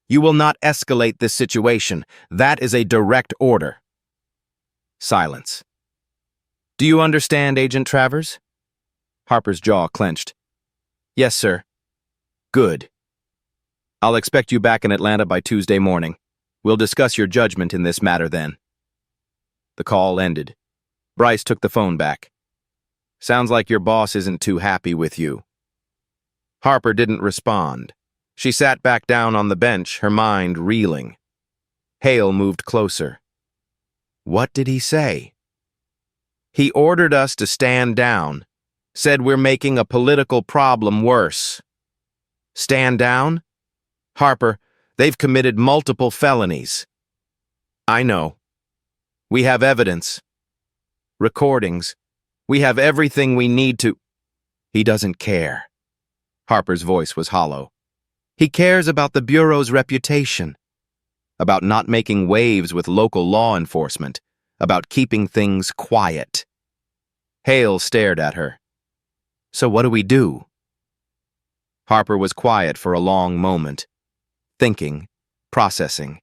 You will not escalate this situation. That is a direct order. Silence. Do you understand, Agent Travers? Harper's jaw clenched. Yes, sir. Good. I'll expect you back in Atlanta by Tuesday morning. We'll discuss your judgment in this matter then. The call ended. Bryce took the phone back. Sounds like your boss isn't too happy with you." Harper didn't respond. She sat back down on the bench, her mind reeling. Hale moved closer. "What did he say?" "He ordered us to stand down. Said we're making a political problem worse." "Stand down?" "Harper, they've committed multiple felonies." "I know. We have evidence. Recordings. We have everything we need to—" "He doesn't care." Harper's voice was hollow. "He cares about the Bureau's reputation, about not making waves with local law enforcement, about keeping things quiet." Hale stared at her. "So what do we do?" Harper was quiet for a long moment, thinking, processing.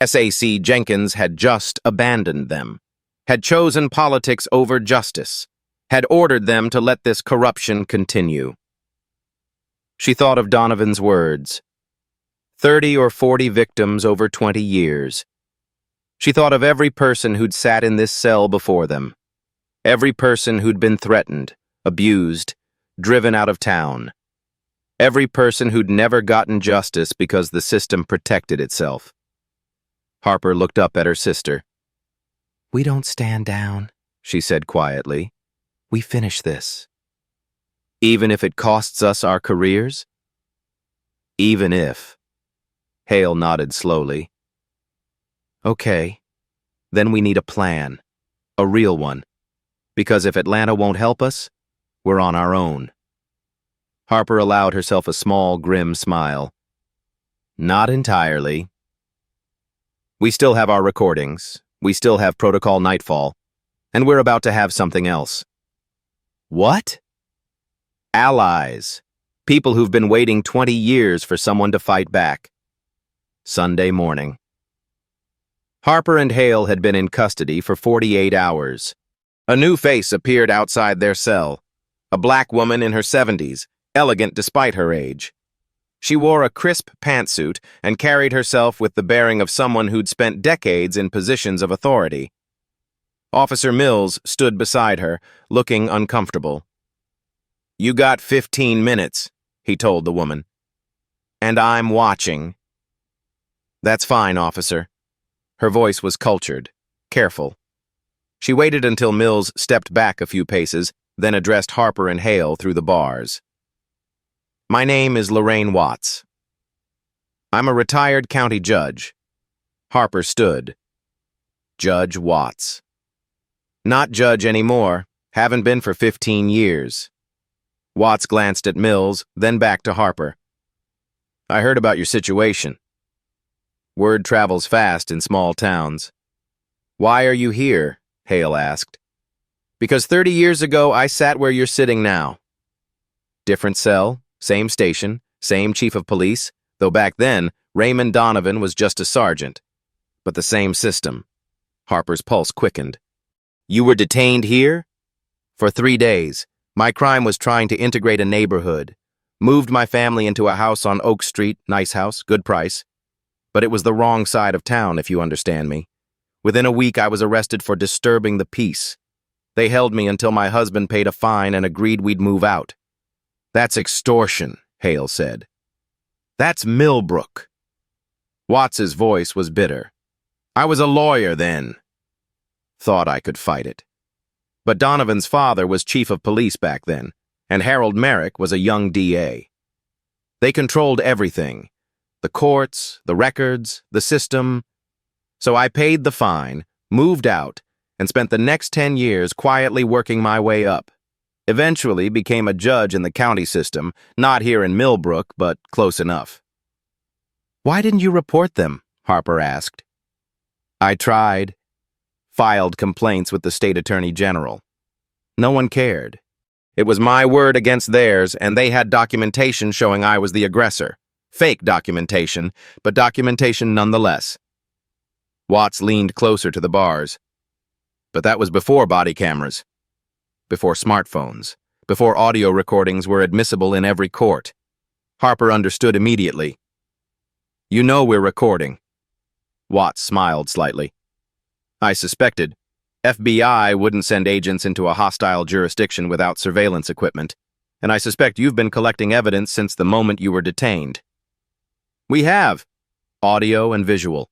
SAC Jenkins had just abandoned them, had chosen politics over justice, had ordered them to let this corruption continue. She thought of Donovan's words. 30 or 40 victims over 20 years. She thought of every person who'd sat in this cell before them, every person who'd been threatened, abused, driven out of town, every person who'd never gotten justice because the system protected itself. Harper looked up at her sister. "We don't stand down," she said quietly. "We finish this." "Even if it costs us our careers?" "Even if." Hale nodded slowly. "Okay. Then we need a plan. A real one. Because if Atlanta won't help us, we're on our own." Harper allowed herself a small, grim smile. "Not entirely. We still have our recordings. We still have Protocol Nightfall. And we're about to have something else." "What?" "Allies. People who've been waiting 20 years for someone to fight back." Sunday morning. Harper and Hale had been in custody for 48 hours. A new face appeared outside their cell. A black woman in her 70s, elegant despite her age. She wore a crisp pantsuit and carried herself with the bearing of someone who'd spent decades in positions of authority. Officer Mills stood beside her, looking uncomfortable. "You got 15 minutes, he told the woman. "And I'm watching." "That's fine, officer." Her voice was cultured, careful. She waited until Mills stepped back a few paces, then addressed Harper and Hale through the bars. "My name is Lorraine Watts. I'm a retired county judge." Harper stood. "Judge Watts." "Not judge anymore. Haven't been for 15 years. Watts glanced at Mills, then back to Harper. "I heard about your situation. Word travels fast in small towns." "Why are you here?" Hale asked. "Because 30 years ago I sat where you're sitting now." Different cell, same station, same chief of police, though back then Raymond Donovan was just a sergeant. But the same system. Harper's pulse quickened. "You were detained here?" "For 3 days. My crime was trying to integrate a neighborhood. Moved my family into a house on Oak Street, nice house, good price. But it was the wrong side of town, if you understand me. Within a week I was arrested for disturbing the peace. They held me until my husband paid a fine and agreed we'd move out." "That's extortion," Hale said. "That's Millbrook." Watts's voice was bitter. "I was a lawyer then. Thought I could fight it. But Donovan's father was chief of police back then, and Harold Merrick was a young DA. They controlled everything. The courts, the records, the system. So I paid the fine, moved out, and spent the next 10 years quietly working my way up. Eventually became a judge in the county system, not here in Millbrook, but close enough." "Why didn't you report them?" Harper asked. "I tried. Filed complaints with the state attorney general. No one cared. It was my word against theirs, and they had documentation showing I was the aggressor. Fake documentation, but documentation nonetheless." Watts leaned closer to the bars. "But that was before body cameras. Before smartphones. Before audio recordings were admissible in every court." Harper understood immediately. "You know we're recording." Watts smiled slightly. "I suspected. FBI wouldn't send agents into a hostile jurisdiction without surveillance equipment, and I suspect you've been collecting evidence since the moment you were detained. We have, audio and visual,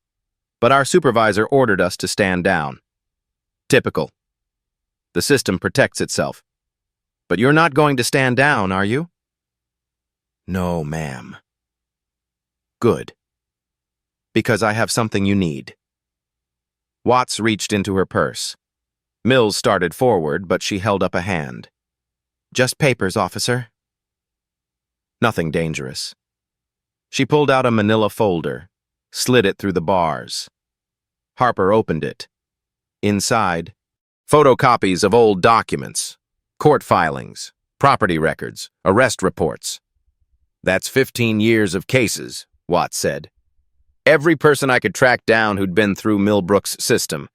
but our supervisor ordered us to stand down. Typical. The system protects itself. But you're not going to stand down, are you? No, ma'am. Good. Because I have something you need. Watts reached into her purse. Mills started forward, but she held up a hand. Just papers, officer. Nothing dangerous. She pulled out a manila folder, slid it through the bars. Harper opened it. Inside, photocopies of old documents, court filings, property records, arrest reports. That's 15 years of cases, Watts said. Every person I could track down who'd been through Millbrook's system.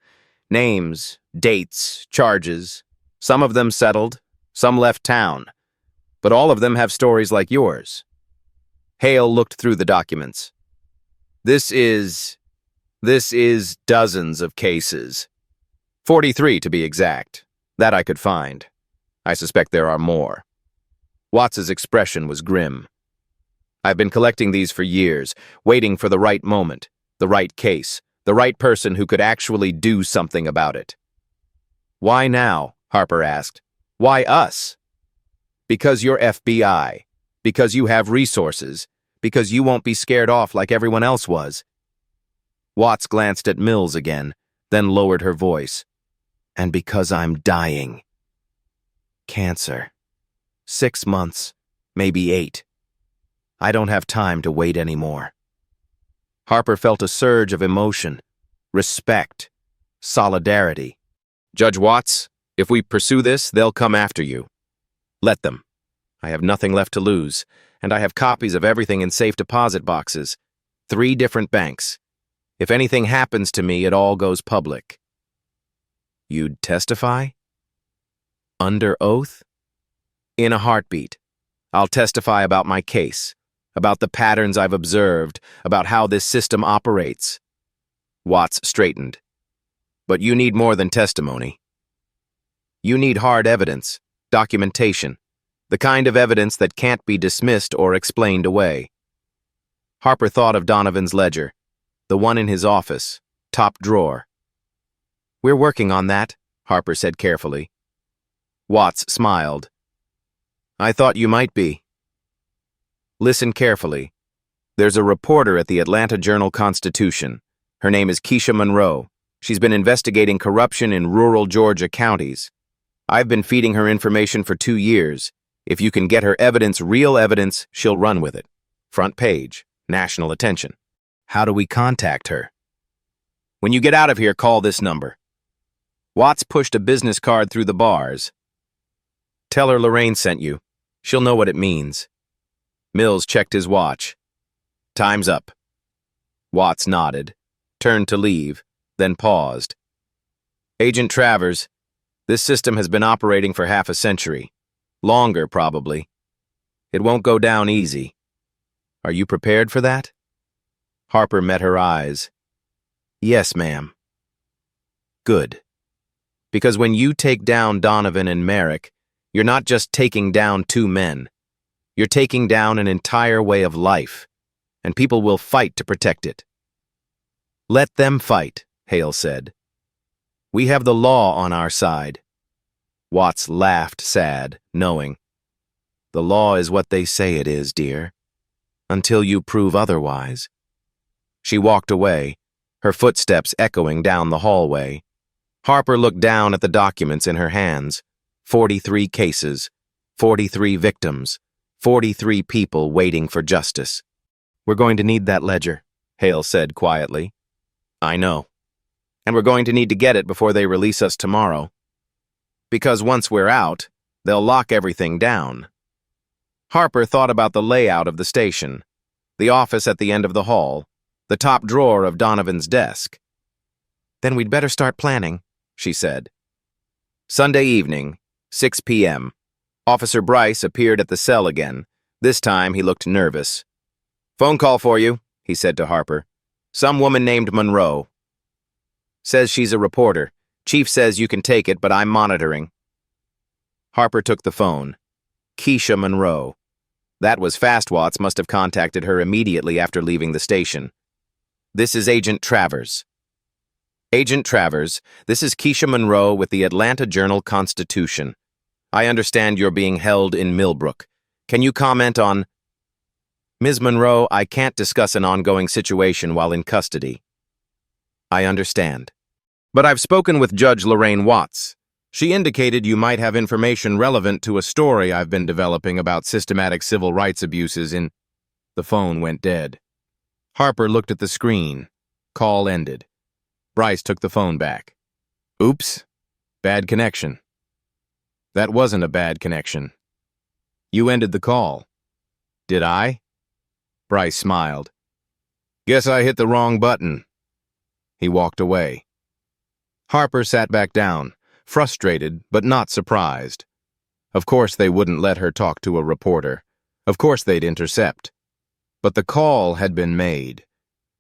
Names, dates, charges. Some of them settled, some left town. But all of them have stories like yours. Hale looked through the documents. This is dozens of cases. 43 to be exact. That I could find. I suspect there are more. Watts's expression was grim. I've been collecting these for years, waiting for the right moment, the right case, the right person who could actually do something about it. Why now? Harper asked. Why us? Because you're FBI. Because you have resources. Because you won't be scared off like everyone else was. Watts glanced at Mills again, then lowered her voice. And because I'm dying. Cancer. 6 months, maybe 8. I don't have time to wait anymore. Harper felt a surge of emotion, respect, solidarity. Judge Watts, if we pursue this, they'll come after you. Let them. I have nothing left to lose, and I have copies of everything in safe deposit boxes. 3 different banks. If anything happens to me, it all goes public. You'd testify? Under oath? In a heartbeat. I'll testify about my case, about the patterns I've observed, about how this system operates. Watts straightened. But you need more than testimony. You need hard evidence, documentation, the kind of evidence that can't be dismissed or explained away. Harper thought of Donovan's ledger, the one in his office, top drawer. We're working on that, Harper said carefully. Watts smiled. I thought you might be. Listen carefully. There's a reporter at the Atlanta Journal-Constitution. Her name is Keisha Monroe. She's been investigating corruption in rural Georgia counties. I've been feeding her information for 2 years. If you can get her evidence, real evidence, she'll run with it. Front page, national attention. How do we contact her? When you get out of here, call this number. Watts pushed a business card through the bars. Tell her Lorraine sent you. She'll know what it means. Mills checked his watch. Time's up. Watts nodded, turned to leave, then paused. Agent Travers, this system has been operating for half a century. Longer, probably. It won't go down easy. Are you prepared for that? Harper met her eyes. Yes, ma'am. Good. Because when you take down Donovan and Merrick, you're not just taking down 2 men. You're taking down an entire way of life, and people will fight to protect it. Let them fight, Hale said. We have the law on our side. Watts laughed sad, knowing. The law is what they say it is, dear. Until you prove otherwise. She walked away, her footsteps echoing down the hallway. Harper looked down at the documents in her hands. 43 cases, 43 victims, 43 people waiting for justice. We're going to need that ledger, Hale said quietly. I know. And we're going to need to get it before they release us tomorrow. Because once we're out, they'll lock everything down. Harper thought about the layout of the station, the office at the end of the hall, the top drawer of Donovan's desk. Then we'd better start planning, she said. Sunday evening, 6 p.m. Officer Bryce appeared at the cell again. This time he looked nervous. Phone call for you, he said to Harper. Some woman named Monroe. Says she's a reporter. Chief says you can take it, but I'm monitoring. Harper took the phone. Keisha Monroe. That was fast. Watts must have contacted her immediately after leaving the station. This is Agent Travers. Agent Travers, this is Keisha Monroe with the Atlanta Journal-Constitution. I understand you're being held in Millbrook. Can you comment on... Ms. Monroe, I can't discuss an ongoing situation while in custody. I understand. But I've spoken with Judge Lorraine Watts. She indicated you might have information relevant to a story I've been developing about systematic civil rights abuses in... The phone went dead. Harper looked at the screen. Call ended. Bryce took the phone back. Oops. Bad connection. That wasn't a bad connection. You ended the call. Did I? Bryce smiled. Guess I hit the wrong button. He walked away. Harper sat back down, frustrated but not surprised. Of course they wouldn't let her talk to a reporter. Of course they'd intercept. But the call had been made.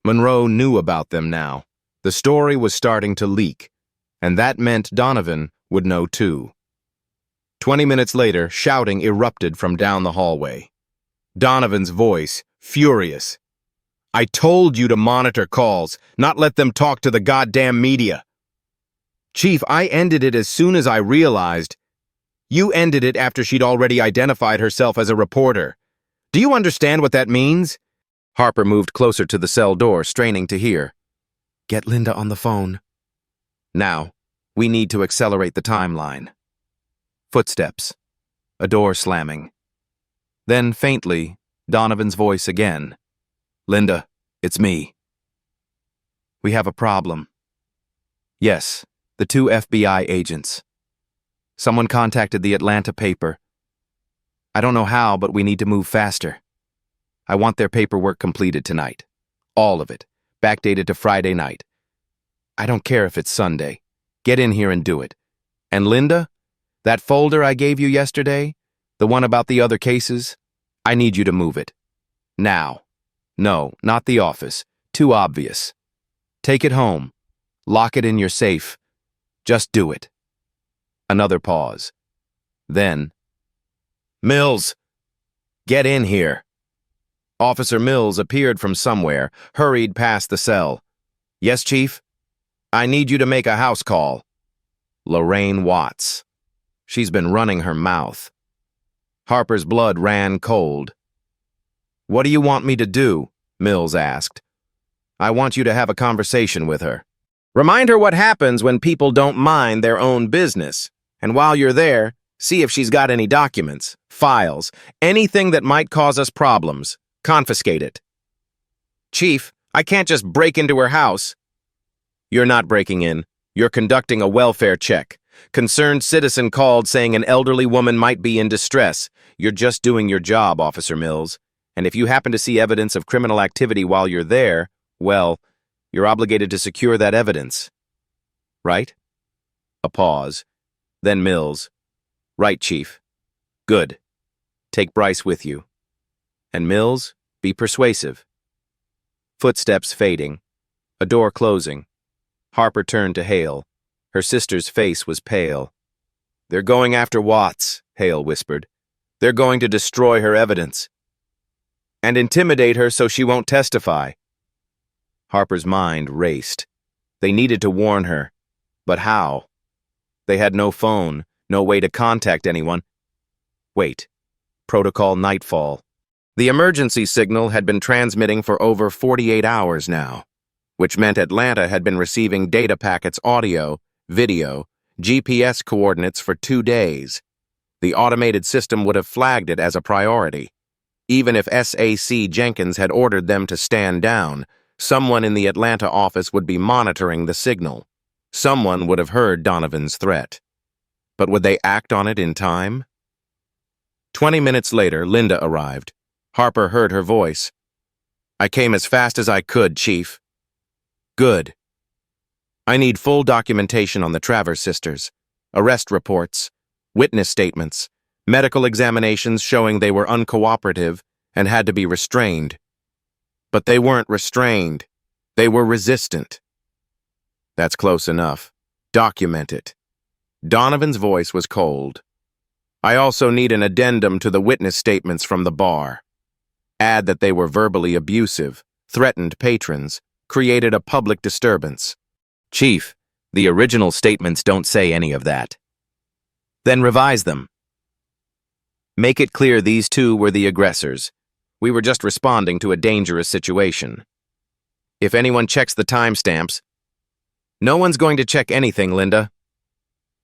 Monroe knew about them now. The story was starting to leak, and that meant Donovan would know too. 20 minutes later, shouting erupted from down the hallway. Donovan's voice, furious. I told you to monitor calls, not let them talk to the goddamn media. Chief, I ended it as soon as I realized. You ended it after she'd already identified herself as a reporter. Do you understand what that means? Harper moved closer to the cell door, straining to hear. Get Linda on the phone. Now, we need to accelerate the timeline. Footsteps. A door slamming. Then, faintly, Donovan's voice again. Linda, it's me. We have a problem. Yes, the 2 FBI agents. Someone contacted the Atlanta paper. I don't know how, but we need to move faster. I want their paperwork completed tonight. All of it. Backdated to Friday night. I don't care if it's Sunday. Get in here and do it. And Linda, that folder I gave you yesterday, the one about the other cases, I need you to move it. Now. No, not the office. Too obvious. Take it home. Lock it in your safe. Just do it. Another pause. Then, Mills, get in here. Officer Mills appeared from somewhere, hurried past the cell. Yes, Chief? I need you to make a house call. Lorraine Watts. She's been running her mouth. Harper's blood ran cold. What do you want me to do? Mills asked. I want you to have a conversation with her. Remind her what happens when people don't mind their own business. And while you're there, see if she's got any documents, files, anything that might cause us problems. Confiscate it. Chief, I can't just break into her house. You're not breaking in. You're conducting a welfare check. Concerned citizen called saying an elderly woman might be in distress. You're just doing your job, Officer Mills. And if you happen to see evidence of criminal activity while you're there, well, you're obligated to secure that evidence. Right? A pause. Then Mills. Right, Chief. Good. Take Bryce with you. And Mills, be persuasive. Footsteps fading. A door closing. Harper turned to Hale. Her sister's face was pale. They're going after Watts, Hale whispered. They're going to destroy her evidence. And intimidate her so she won't testify. Harper's mind raced. They needed to warn her. But how? They had no phone, no way to contact anyone. Wait. Protocol nightfall. The emergency signal had been transmitting for over 48 hours now, which meant Atlanta had been receiving data packets, audio, video, GPS coordinates for 2 days. The automated system would have flagged it as a priority. Even if SAC Jenkins had ordered them to stand down, someone in the Atlanta office would be monitoring the signal. Someone would have heard Donovan's threat. But would they act on it in time? 20 minutes later, Linda arrived. Harper heard her voice. I came as fast as I could, Chief. Good. I need full documentation on the Travers sisters, arrest reports, witness statements, medical examinations showing they were uncooperative and had to be restrained. But they weren't restrained. They were resistant. That's close enough. Document it. Donovan's voice was cold. I also need an addendum to the witness statements from the bar. Add that they were verbally abusive, threatened patrons, created a public disturbance. Chief, the original statements don't say any of that. Then revise them. Make it clear these two were the aggressors. We were just responding to a dangerous situation. If anyone checks the timestamps, no one's going to check anything, Linda.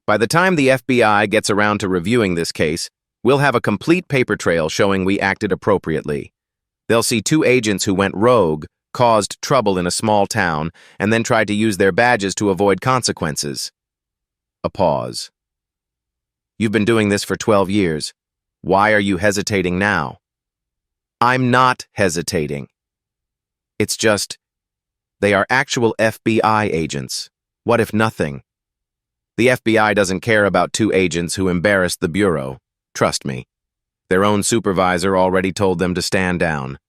By the time the FBI gets around to reviewing this case, we'll have a complete paper trail showing we acted appropriately. They'll see two agents who went rogue, caused trouble in a small town, and then tried to use their badges to avoid consequences. A pause. You've been doing this for 12 years. Why are you hesitating now? I'm not hesitating. It's just, they are actual FBI agents. What if nothing? The FBI doesn't care about two agents who embarrassed the Bureau. Trust me. Their own supervisor already told them to stand down.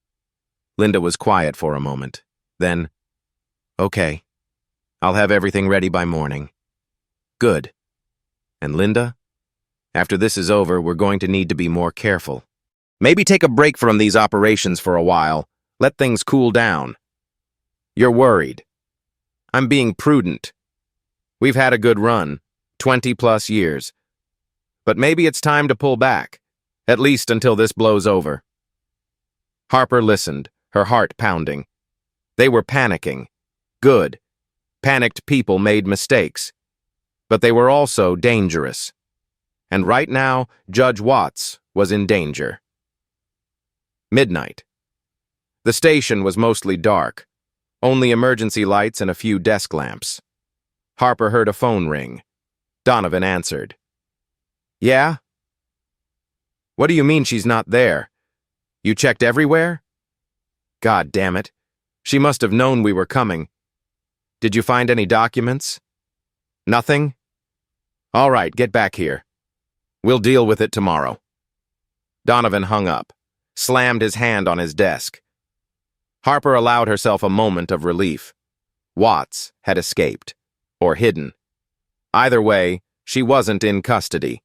Linda was quiet for a moment. Then, okay, I'll have everything ready by morning. Good. And Linda, after this is over, we're going to need to be more careful. Maybe take a break from these operations for a while. Let things cool down. You're worried. I'm being prudent. We've had a good run, 20+ years. But maybe it's time to pull back, at least until this blows over. Harper listened, her heart pounding. They were panicking. Good. Panicked people made mistakes. But they were also dangerous. And right now, Judge Watts was in danger. Midnight. The station was mostly dark. Only emergency lights and a few desk lamps. Harper heard a phone ring. Donovan answered. Yeah? What do you mean she's not there? You checked everywhere? God damn it. She must have known we were coming. Did you find any documents? Nothing? All right, get back here. We'll deal with it tomorrow. Donovan hung up, slammed his hand on his desk. Harper allowed herself a moment of relief. Watts had escaped, or hidden. Either way, she wasn't in custody,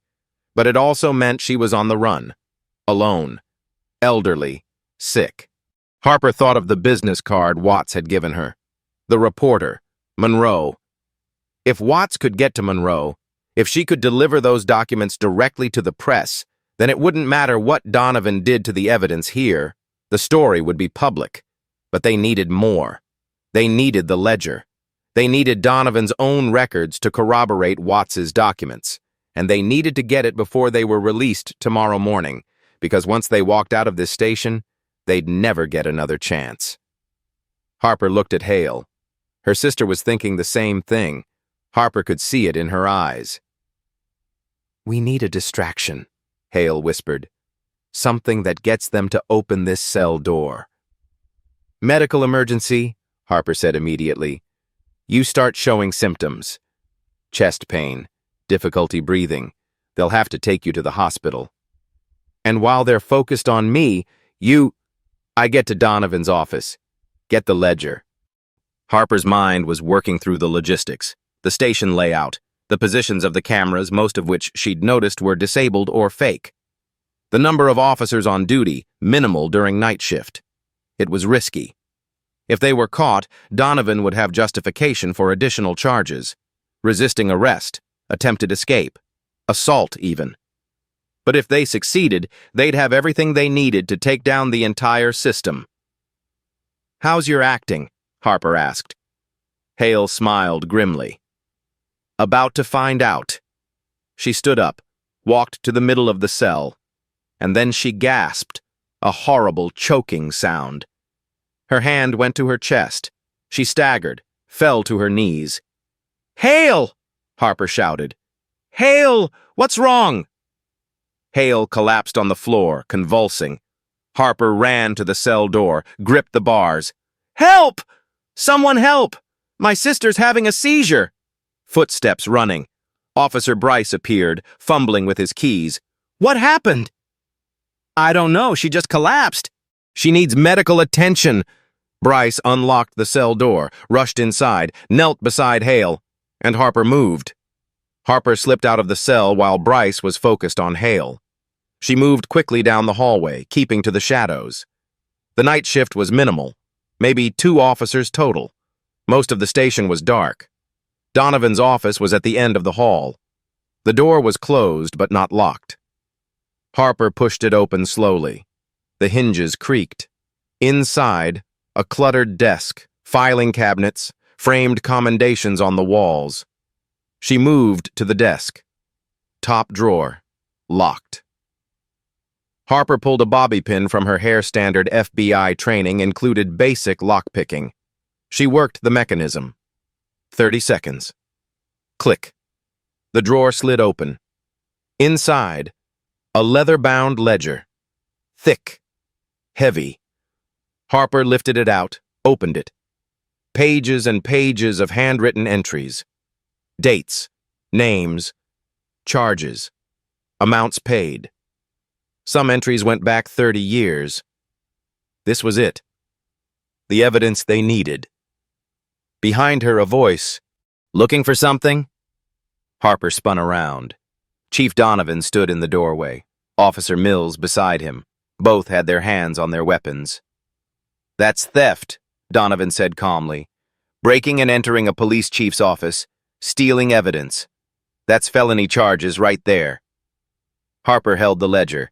but it also meant she was on the run, alone, elderly, sick. Harper thought of the business card Watts had given her. The reporter, Monroe. If Watts could get to Monroe, if she could deliver those documents directly to the press, then it wouldn't matter what Donovan did to the evidence here. The story would be public. But they needed more. They needed the ledger. They needed Donovan's own records to corroborate Watts's documents. And they needed to get it before they were released tomorrow morning, because once they walked out of this station, they'd never get another chance. Harper looked at Hale. Her sister was thinking the same thing. Harper could see it in her eyes. We need a distraction, Hale whispered. Something that gets them to open this cell door. Medical emergency, Harper said immediately. You start showing symptoms. Chest pain, difficulty breathing. They'll have to take you to the hospital. And while they're focused on me, I get to Donovan's office. Get the ledger. Harper's mind was working through the logistics, the station layout, the positions of the cameras, most of which she'd noticed were disabled or fake. The number of officers on duty, minimal during night shift. It was risky. If they were caught, Donovan would have justification for additional charges. Resisting arrest, attempted escape, assault even. But if they succeeded, they'd have everything they needed to take down the entire system. How's your acting? Harper asked. Hale smiled grimly. About to find out. She stood up, walked to the middle of the cell, and then she gasped, a horrible choking sound. Her hand went to her chest. She staggered, fell to her knees. Hale! Harper shouted. Hale! What's wrong? Hale collapsed on the floor, convulsing. Harper ran to the cell door, gripped the bars. Help! Someone help! My sister's having a seizure! Footsteps running. Officer Bryce appeared, fumbling with his keys. What happened? I don't know, she just collapsed. She needs medical attention. Bryce unlocked the cell door, rushed inside, knelt beside Hale. And Harper moved. Harper slipped out of the cell while Bryce was focused on Hale. She moved quickly down the hallway, keeping to the shadows. The night shift was minimal, maybe 2 officers total. Most of the station was dark. Donovan's office was at the end of the hall. The door was closed but not locked. Harper pushed it open slowly. The hinges creaked. Inside, a cluttered desk, filing cabinets, framed commendations on the walls. She moved to the desk. Top drawer, locked. Harper pulled a bobby pin from her hair. Standard FBI training included basic lockpicking. She worked the mechanism. 30 seconds. Click. The drawer slid open. Inside, a leather-bound ledger. Thick. Heavy. Harper lifted it out, opened it. Pages and pages of handwritten entries. Dates, names, charges, amounts paid. Some entries went back 30 years. This was it. The evidence they needed. Behind her, a voice. "Looking for something?" Harper spun around. Chief Donovan stood in the doorway, Officer Mills beside him. Both had their hands on their weapons. "That's theft," Donovan said calmly. "Breaking and entering a police chief's office, stealing evidence. That's felony charges right there." Harper held the ledger.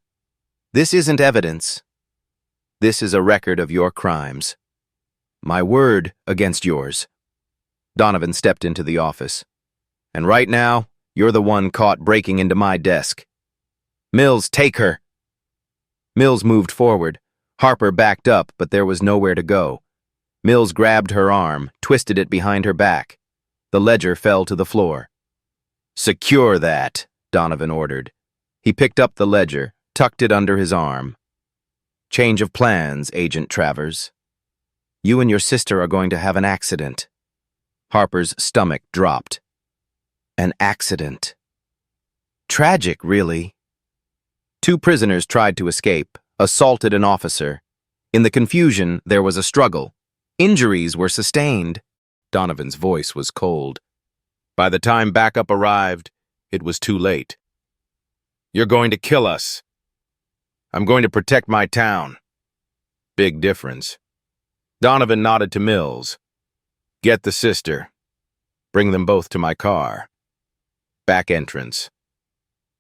"This isn't evidence. This is a record of your crimes. My word against yours." Donovan stepped into the office. "And right now, you're the one caught breaking into my desk. Mills, take her." Mills moved forward. Harper backed up, but there was nowhere to go. Mills grabbed her arm, twisted it behind her back. The ledger fell to the floor. "Secure that," Donovan ordered. He picked up the ledger, tucked it under his arm. "Change of plans, Agent Travers. You and your sister are going to have an accident." Harper's stomach dropped. An accident. Tragic, really. 2 prisoners tried to escape, assaulted an officer. In the confusion, there was a struggle. Injuries were sustained. Donovan's voice was cold. By the time backup arrived, it was too late. "You're going to kill us. I'm going to protect my town." Big difference. Donovan nodded to Mills. "Get the sister. Bring them both to my car." Back entrance.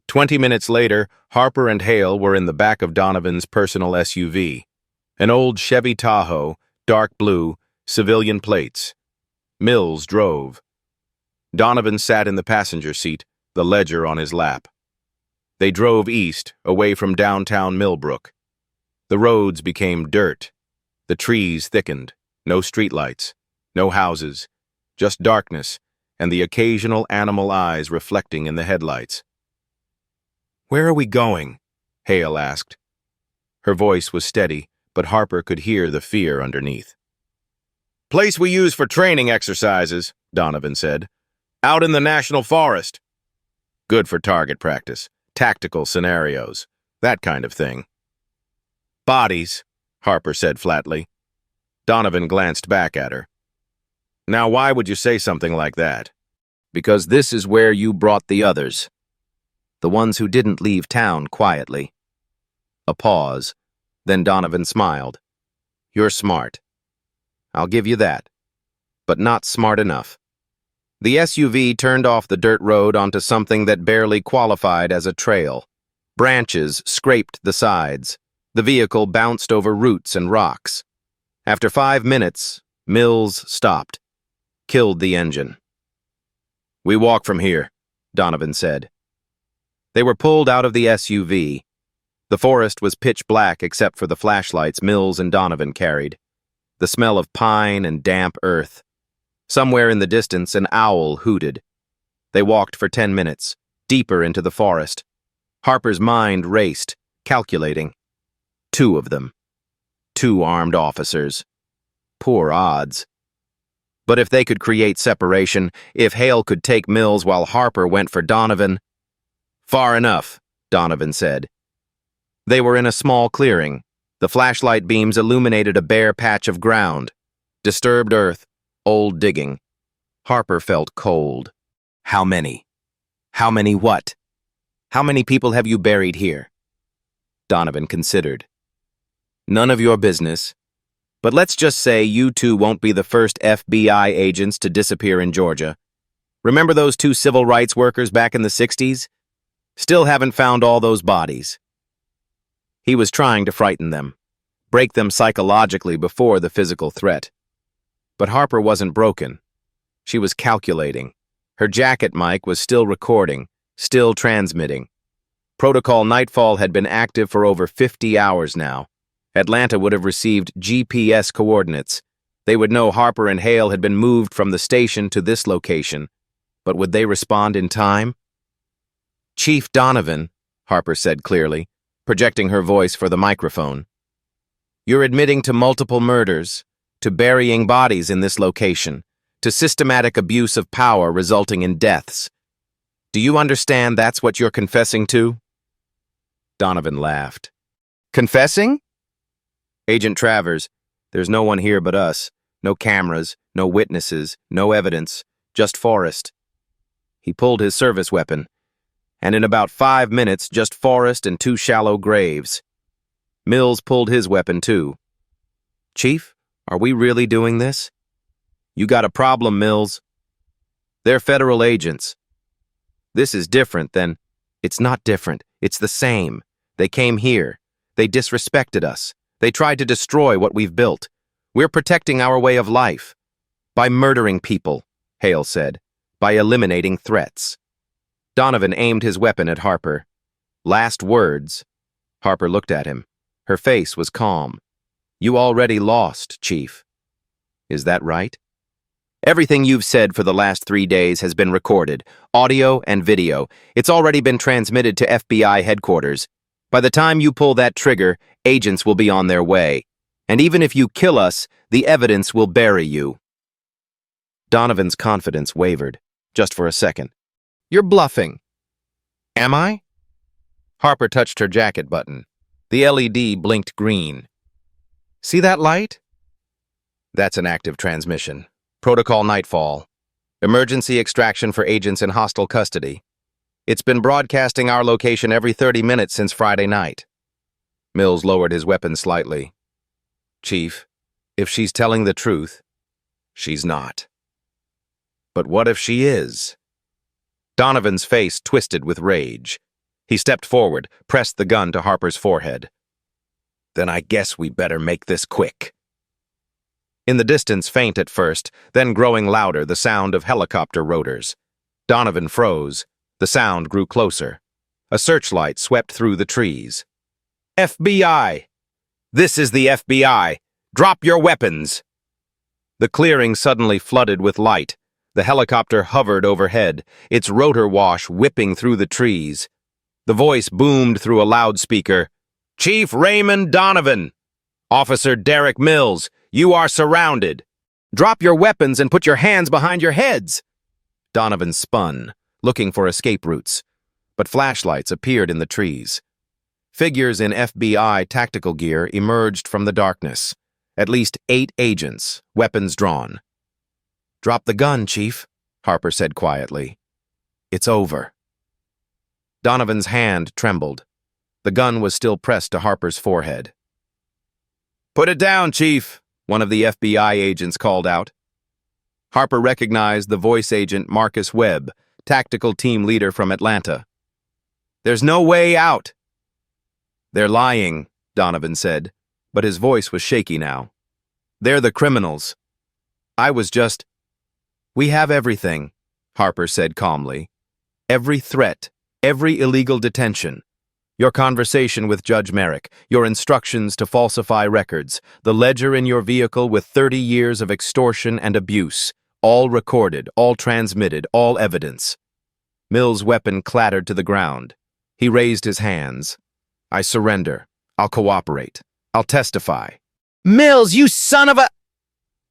20 minutes later, Harper and Hale were in the back of Donovan's personal SUV. An old Chevy Tahoe, dark blue, civilian plates. Mills drove. Donovan sat in the passenger seat, the ledger on his lap. They drove east, away from downtown Millbrook. The roads became dirt. The trees thickened. No streetlights. No houses. Just darkness, and the occasional animal eyes reflecting in the headlights. "Where are we going?" Hale asked. Her voice was steady, but Harper could hear the fear underneath. "Place we use for training exercises," Donovan said. "Out in the national forest. Good for target practice, tactical scenarios, that kind of thing." "Bodies," Harper said flatly. Donovan glanced back at her. "Now why would you say something like that?" "Because this is where you brought the others. The ones who didn't leave town quietly." A pause. Then Donovan smiled. "You're smart. I'll give you that. But not smart enough." The SUV turned off the dirt road onto something that barely qualified as a trail. Branches scraped the sides. The vehicle bounced over roots and rocks. After 5 minutes, Mills stopped. Killed the engine. "We walk from here," Donovan said. They were pulled out of the SUV. The forest was pitch black except for the flashlights Mills and Donovan carried. The smell of pine and damp earth. Somewhere in the distance, an owl hooted. They walked for 10 minutes, deeper into the forest. Harper's mind raced, calculating. 2 of them. 2 armed officers. Poor odds. But if they could create separation, if Hale could take Mills while Harper went for Donovan... "Far enough," Donovan said. They were in a small clearing. The flashlight beams illuminated a bare patch of ground. Disturbed earth, old digging. Harper felt cold. How many? How many what? How many people have you buried here? Donovan considered. None of your business. But let's just say you two won't be the first FBI agents to disappear in Georgia. Remember those two civil rights workers back in the 60s? Still haven't found all those bodies. He was trying to frighten them, break them psychologically before the physical threat. But Harper wasn't broken. She was calculating. Her jacket mic was still recording, still transmitting. Protocol Nightfall had been active for over 50 hours now. Atlanta would have received GPS coordinates. They would know Harper and Hale had been moved from the station to this location. But would they respond in time? Chief Donovan, Harper said clearly, projecting her voice for the microphone. You're admitting to multiple murders, to burying bodies in this location, to systematic abuse of power resulting in deaths. Do you understand that's what you're confessing to? Donovan laughed. Confessing? Agent Travers, there's no one here but us. No cameras, no witnesses, no evidence, just Forrest. He pulled his service weapon, and in about 5 minutes, just Forrest and 2 shallow graves. Mills pulled his weapon too. Chief, are we really doing this? You got a problem, Mills. They're federal agents. This is different than... It's not different. It's the same. They came here. They disrespected us. They tried to destroy what we've built. We're protecting our way of life. By murdering people, Hale said. By eliminating threats. Donovan aimed his weapon at Harper. Last words. Harper looked at him. Her face was calm. You already lost, Chief. Is that right? Everything you've said for the last 3 days has been recorded, audio and video. It's already been transmitted to FBI headquarters. By the time you pull that trigger, agents will be on their way. And even if you kill us, the evidence will bury you. Donovan's confidence wavered, just for a second. You're bluffing. Am I? Harper touched her jacket button. The LED blinked green. See that light? That's an active transmission. Protocol Nightfall. Emergency extraction for agents in hostile custody. It's been broadcasting our location every 30 minutes since Friday night. Mills lowered his weapon slightly. Chief, if she's telling the truth, she's not. But what if she is? Donovan's face twisted with rage. He stepped forward, pressed the gun to Harper's forehead. Then I guess we better make this quick. In the distance, faint at first, then growing louder, the sound of helicopter rotors. Donovan froze. The sound grew closer. A searchlight swept through the trees. FBI! This is the FBI! Drop your weapons! The clearing suddenly flooded with light. The helicopter hovered overhead, its rotor wash whipping through the trees. The voice boomed through a loudspeaker. Chief Raymond Donovan! Officer Derek Mills, you are surrounded! Drop your weapons and put your hands behind your heads! Donovan spun, looking for escape routes, but flashlights appeared in the trees. Figures in FBI tactical gear emerged from the darkness. At least 8 agents, weapons drawn. Drop the gun, Chief, Harper said quietly. It's over. Donovan's hand trembled. The gun was still pressed to Harper's forehead. Put it down, Chief, one of the FBI agents called out. Harper recognized the voice agent Marcus Webb, tactical team leader from Atlanta. There's no way out. They're lying, Donovan said, but his voice was shaky now. They're the criminals. I was just... We have everything, Harper said calmly. Every threat, every illegal detention. Your conversation with Judge Merrick, your instructions to falsify records, the ledger in your vehicle with 30 years of extortion and abuse, all recorded, all transmitted, all evidence. Mills' weapon clattered to the ground. He raised his hands. I surrender. I'll cooperate. I'll testify. Mills, you son of a...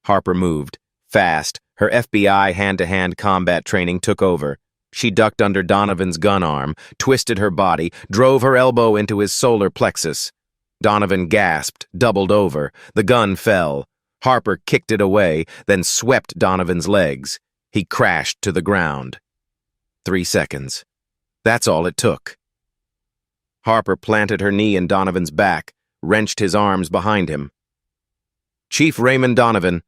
Harper moved. Fast. Her FBI hand-to-hand combat training took over. She ducked under Donovan's gun arm, twisted her body, drove her elbow into his solar plexus. Donovan gasped, doubled over. The gun fell. Harper kicked it away, then swept Donovan's legs. He crashed to the ground. 3 seconds. That's all it took. Harper planted her knee in Donovan's back, wrenched his arms behind him. Chief Raymond Donovan,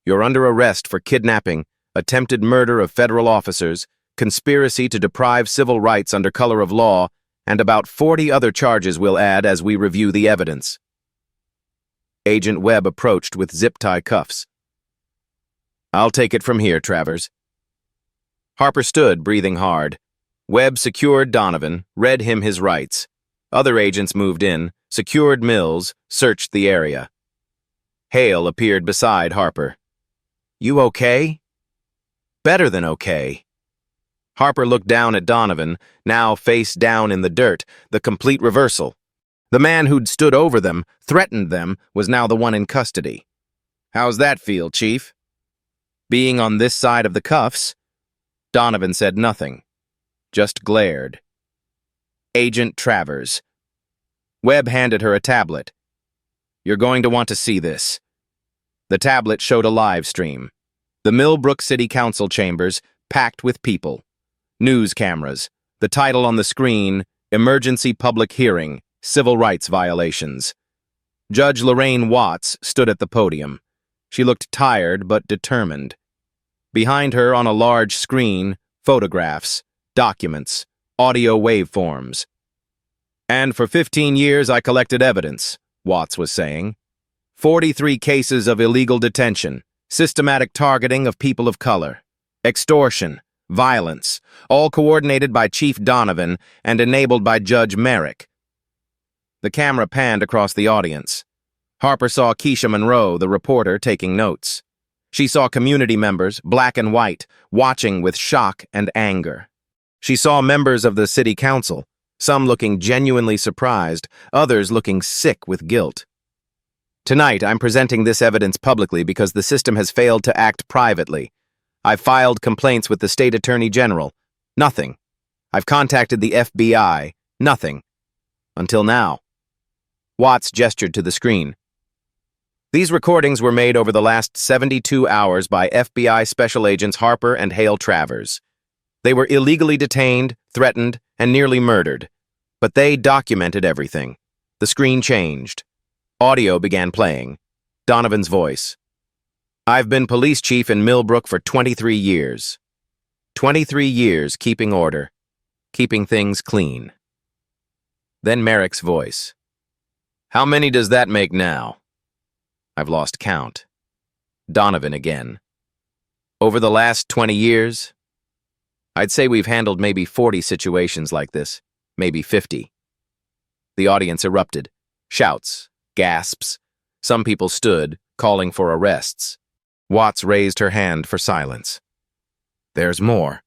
you're under arrest for kidnapping, attempted murder of federal officers, conspiracy to deprive civil rights under color of law, and about 40 other charges we'll add as we review the evidence. Agent Webb approached with zip-tie cuffs. I'll take it from here, Travers. Harper stood, breathing hard. Webb secured Donovan, read him his rights. Other agents moved in, secured Mills, searched the area. Hale appeared beside Harper. You okay? Better than okay. Harper looked down at Donovan, now face down in the dirt, the complete reversal. The man who'd stood over them, threatened them, was now the one in custody. How's that feel, Chief? Being on this side of the cuffs? Donovan said nothing, just glared. Agent Travers. Webb handed her a tablet. You're going to want to see this. The tablet showed a live stream. The Millbrook City Council chambers, packed with people. News cameras. The title on the screen, Emergency Public Hearing, Civil Rights Violations. Judge Lorraine Watts stood at the podium. She looked tired but determined. Behind her on a large screen, photographs, documents, audio waveforms. And for 15 years I collected evidence, Watts was saying. 43 cases of illegal detention, systematic targeting of people of color, extortion, violence, all coordinated by Chief Donovan and enabled by Judge Merrick. The camera panned across the audience. Harper saw Keisha Monroe, the reporter, taking notes. She saw community members, black and white, watching with shock and anger. She saw members of the city council, some looking genuinely surprised, others looking sick with guilt. Tonight, I'm presenting this evidence publicly because the system has failed to act privately. I've filed complaints with the state attorney general. Nothing. I've contacted the FBI. Nothing. Until now. Watts gestured to the screen. These recordings were made over the last 72 hours by FBI Special Agents Harper and Hale Travers. They were illegally detained, threatened, and nearly murdered. But they documented everything. The screen changed. Audio began playing. Donovan's voice. I've been police chief in Millbrook for 23 years. 23 years keeping order, keeping things clean. Then Merrick's voice. How many does that make now? I've lost count. Donovan again. Over the last 20 years, I'd say we've handled maybe 40 situations like this, maybe 50. The audience erupted. Shouts, gasps. Some people stood, calling for arrests. Watts raised her hand for silence. There's more.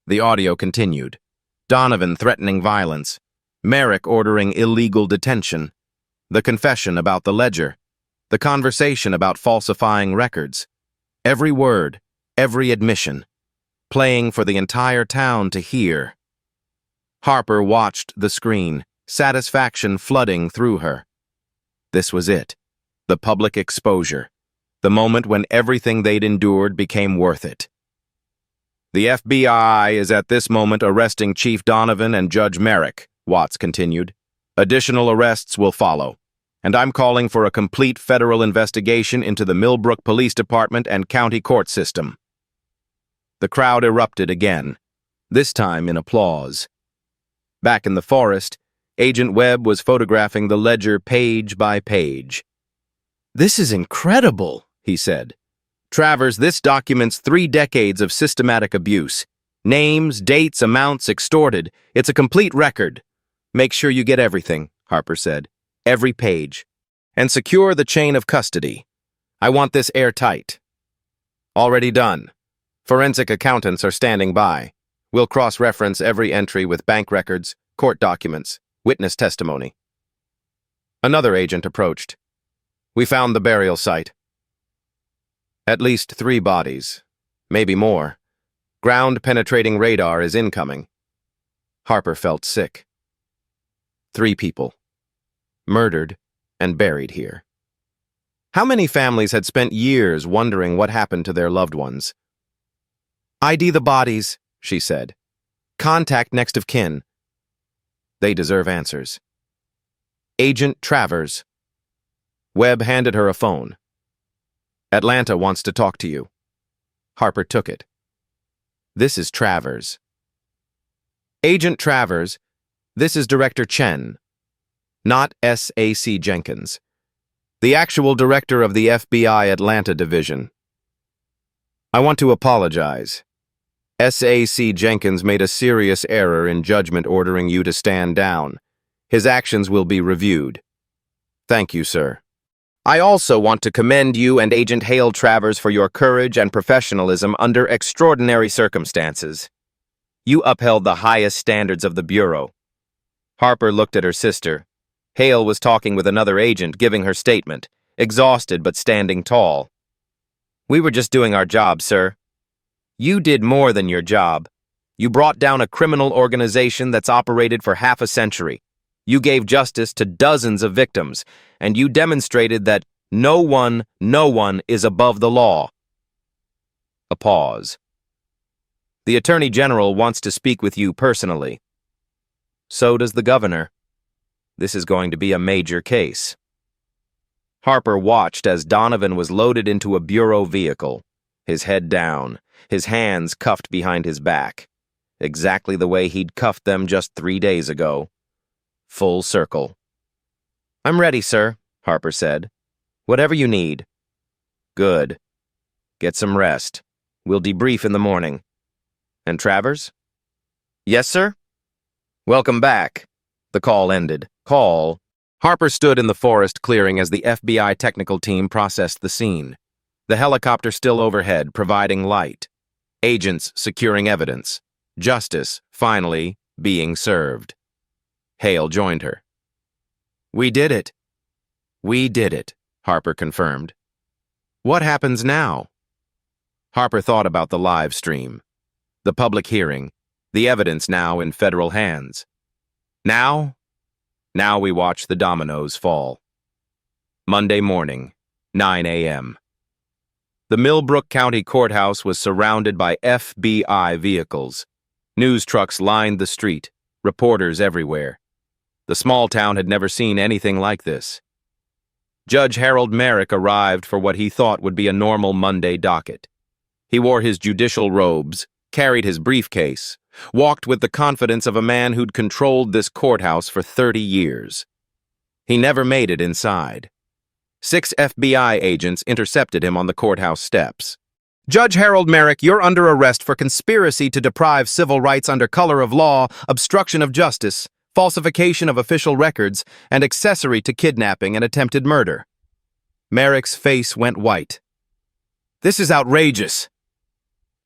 The audio continued. Donovan threatening violence. Merrick ordering illegal detention. The confession about the ledger. The conversation about falsifying records. Every word, every admission. Playing for the entire town to hear. Harper watched the screen, satisfaction flooding through her. This was it. The public exposure. The moment when everything they'd endured became worth it. The FBI is at this moment arresting Chief Donovan and Judge Merrick, Watts continued. Additional arrests will follow. And I'm calling for a complete federal investigation into the Millbrook Police Department and county court system. The crowd erupted again, this time in applause. Back in the forest, Agent Webb was photographing the ledger page by page. This is incredible, he said. Travers, this documents 3 decades of systematic abuse. Names, dates, amounts extorted. It's a complete record. Make sure you get everything, Harper said. Every page. And secure the chain of custody. I want this airtight. Already done. Forensic accountants are standing by. We'll cross-reference every entry with bank records, court documents, witness testimony. Another agent approached. We found the burial site. At least 3 bodies, maybe more. Ground-penetrating radar is incoming. Harper felt sick. 3 people. Murdered and buried here. How many families had spent years wondering what happened to their loved ones? ID the bodies, she said. Contact next of kin. They deserve answers. Agent Travers. Webb handed her a phone. Atlanta wants to talk to you. Harper took it. This is Travers. Agent Travers, this is Director Chen, not S.A.C. Jenkins, the actual director of the FBI Atlanta Division. I want to apologize. S.A.C. Jenkins made a serious error in judgment ordering you to stand down. His actions will be reviewed. Thank you, sir. I also want to commend you and Agent Hale Travers for your courage and professionalism under extraordinary circumstances. You upheld the highest standards of the Bureau. Harper looked at her sister. Hale was talking with another agent, giving her statement, exhausted but standing tall. We were just doing our job, sir. You did more than your job. You brought down a criminal organization that's operated for half a century. You gave justice to dozens of victims, and you demonstrated that no one is above the law. A pause. The Attorney General wants to speak with you personally. So does the governor. This is going to be a major case. Harper watched as Donovan was loaded into a bureau vehicle, his head down, his hands cuffed behind his back, exactly the way he'd cuffed them just 3 days ago. Full circle. I'm ready, sir, Harper said. Whatever you need. Good. Get some rest. We'll debrief in the morning. And Travers? Yes, sir? Welcome back. The call ended. Harper stood in the forest clearing as the FBI technical team processed the scene. The helicopter still overhead, providing light. Agents securing evidence. Justice, finally, being served. Hale joined her. We did it. We did it, Harper confirmed. What happens now? Harper thought about the live stream, the public hearing, the evidence now in federal hands. Now we watch the dominoes fall. Monday morning, 9 a.m. The Millbrook County Courthouse was surrounded by FBI vehicles. News trucks lined the street, reporters everywhere. The small town had never seen anything like this. Judge Harold Merrick arrived for what he thought would be a normal Monday docket. He wore his judicial robes, carried his briefcase, walked with the confidence of a man who'd controlled this courthouse for 30 years. He never made it inside. 6 FBI agents intercepted him on the courthouse steps. Judge Harold Merrick, you're under arrest for conspiracy to deprive civil rights under color of law, obstruction of justice, falsification of official records, and accessory to kidnapping and attempted murder. Merrick's face went white. This is outrageous.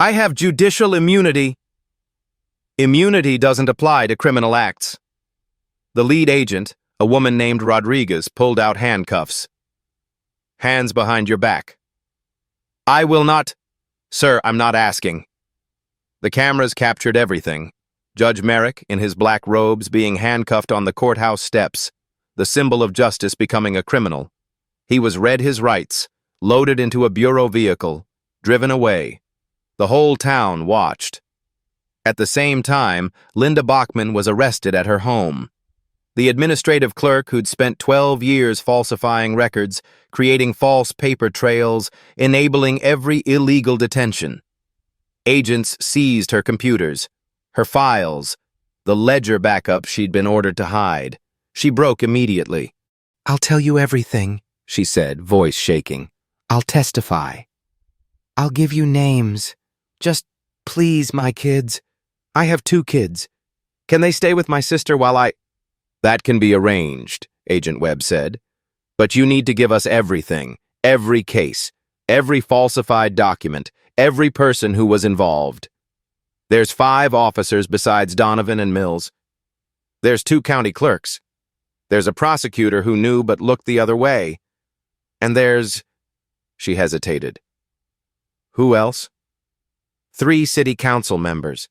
I have judicial immunity. Immunity doesn't apply to criminal acts. The lead agent, a woman named Rodriguez, pulled out handcuffs. Hands behind your back. I will not. Sir, I'm not asking. The cameras captured everything. Judge Merrick, in his black robes, being handcuffed on the courthouse steps, the symbol of justice becoming a criminal. He was read his rights, loaded into a bureau vehicle, driven away. The whole town watched. At the same time, Linda Bachman was arrested at her home. The administrative clerk who'd spent 12 years falsifying records, creating false paper trails, enabling every illegal detention. Agents seized her computers, her files, the ledger backup she'd been ordered to hide. She broke immediately. I'll tell you everything, she said, voice shaking. I'll testify. I'll give you names. Just please, my kids. I have 2 kids. Can they stay with my sister while I... That can be arranged, Agent Webb said. But you need to give us everything, every case, every falsified document, every person who was involved. There's 5 officers besides Donovan and Mills. There's 2 county clerks. There's a prosecutor who knew but looked the other way. And there's... She hesitated. Who else? 3 city council members.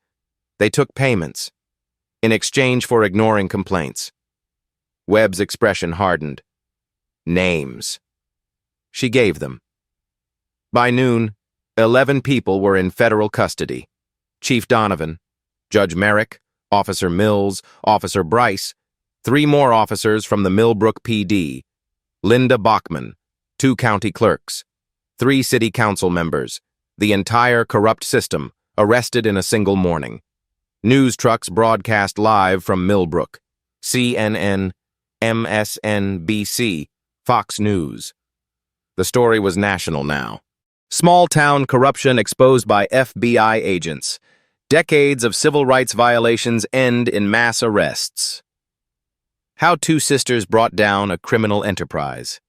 They took payments in exchange for ignoring complaints. Webb's expression hardened. Names. She gave them. By noon, 11 people were in federal custody. Chief Donovan, Judge Merrick, Officer Mills, Officer Bryce, 3 more officers from the Millbrook PD, Linda Bachman, 2 county clerks, 3 city council members, the entire corrupt system arrested in a single morning. News trucks broadcast live from Millbrook, CNN, MSNBC, Fox News. The story was national now. Small-town corruption exposed by FBI agents. Decades of civil rights violations end in mass arrests. How 2 sisters brought down a criminal enterprise.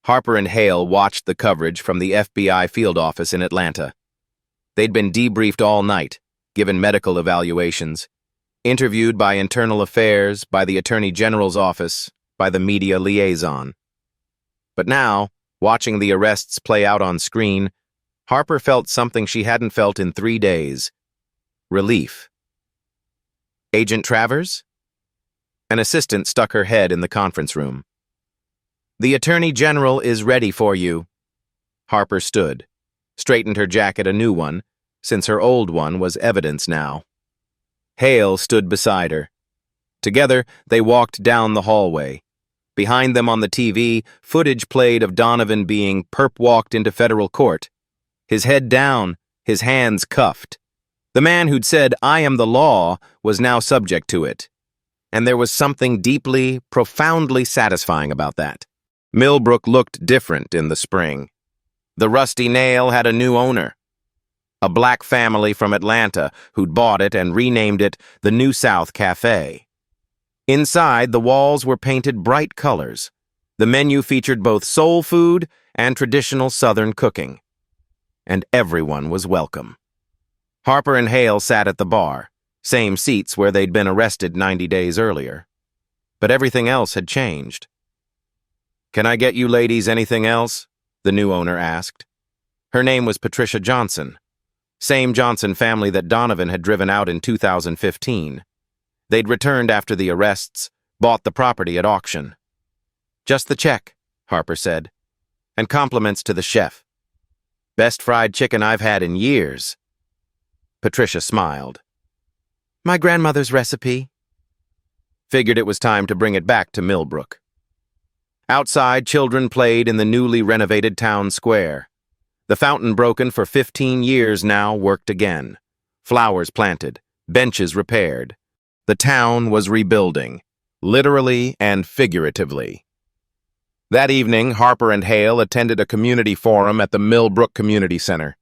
Harper and Hale watched the coverage from the FBI field office in Atlanta. They'd been debriefed all night, given medical evaluations, interviewed by Internal Affairs, by the Attorney General's office, by the media liaison. But now, watching the arrests play out on screen, Harper felt something she hadn't felt in 3 days. Relief. Agent Travers? An assistant stuck her head in the conference room. The Attorney General is ready for you. Harper stood, straightened her jacket a new one, since her old one was evidence now. Hale stood beside her. Together, they walked down the hallway. Behind them on the TV, footage played of Donovan being perp-walked into federal court. His head down, his hands cuffed. The man who'd said, "I am the law," was now subject to it. And there was something deeply, profoundly satisfying about that. Millbrook looked different in the spring. The Rusty Nail had a new owner. A black family from Atlanta who'd bought it and renamed it the New South Cafe. Inside, the walls were painted bright colors. The menu featured both soul food and traditional Southern cooking. And everyone was welcome. Harper and Hale sat at the bar, same seats where they'd been arrested 90 days earlier. But everything else had changed. "Can I get you ladies anything else?" the new owner asked. Her name was Patricia Johnson. Same Johnson family that Donovan had driven out in 2015. They'd returned after the arrests, bought the property at auction. "Just the check," Harper said, "and compliments to the chef. Best fried chicken I've had in years." Patricia smiled. "My grandmother's recipe." Figured it was time to bring it back to Millbrook. Outside, children played in the newly renovated town square. The fountain, broken for 15 years now, worked again. Flowers planted, benches repaired. The town was rebuilding, literally and figuratively. That evening, Harper and Hale attended a community forum at the Millbrook Community Center.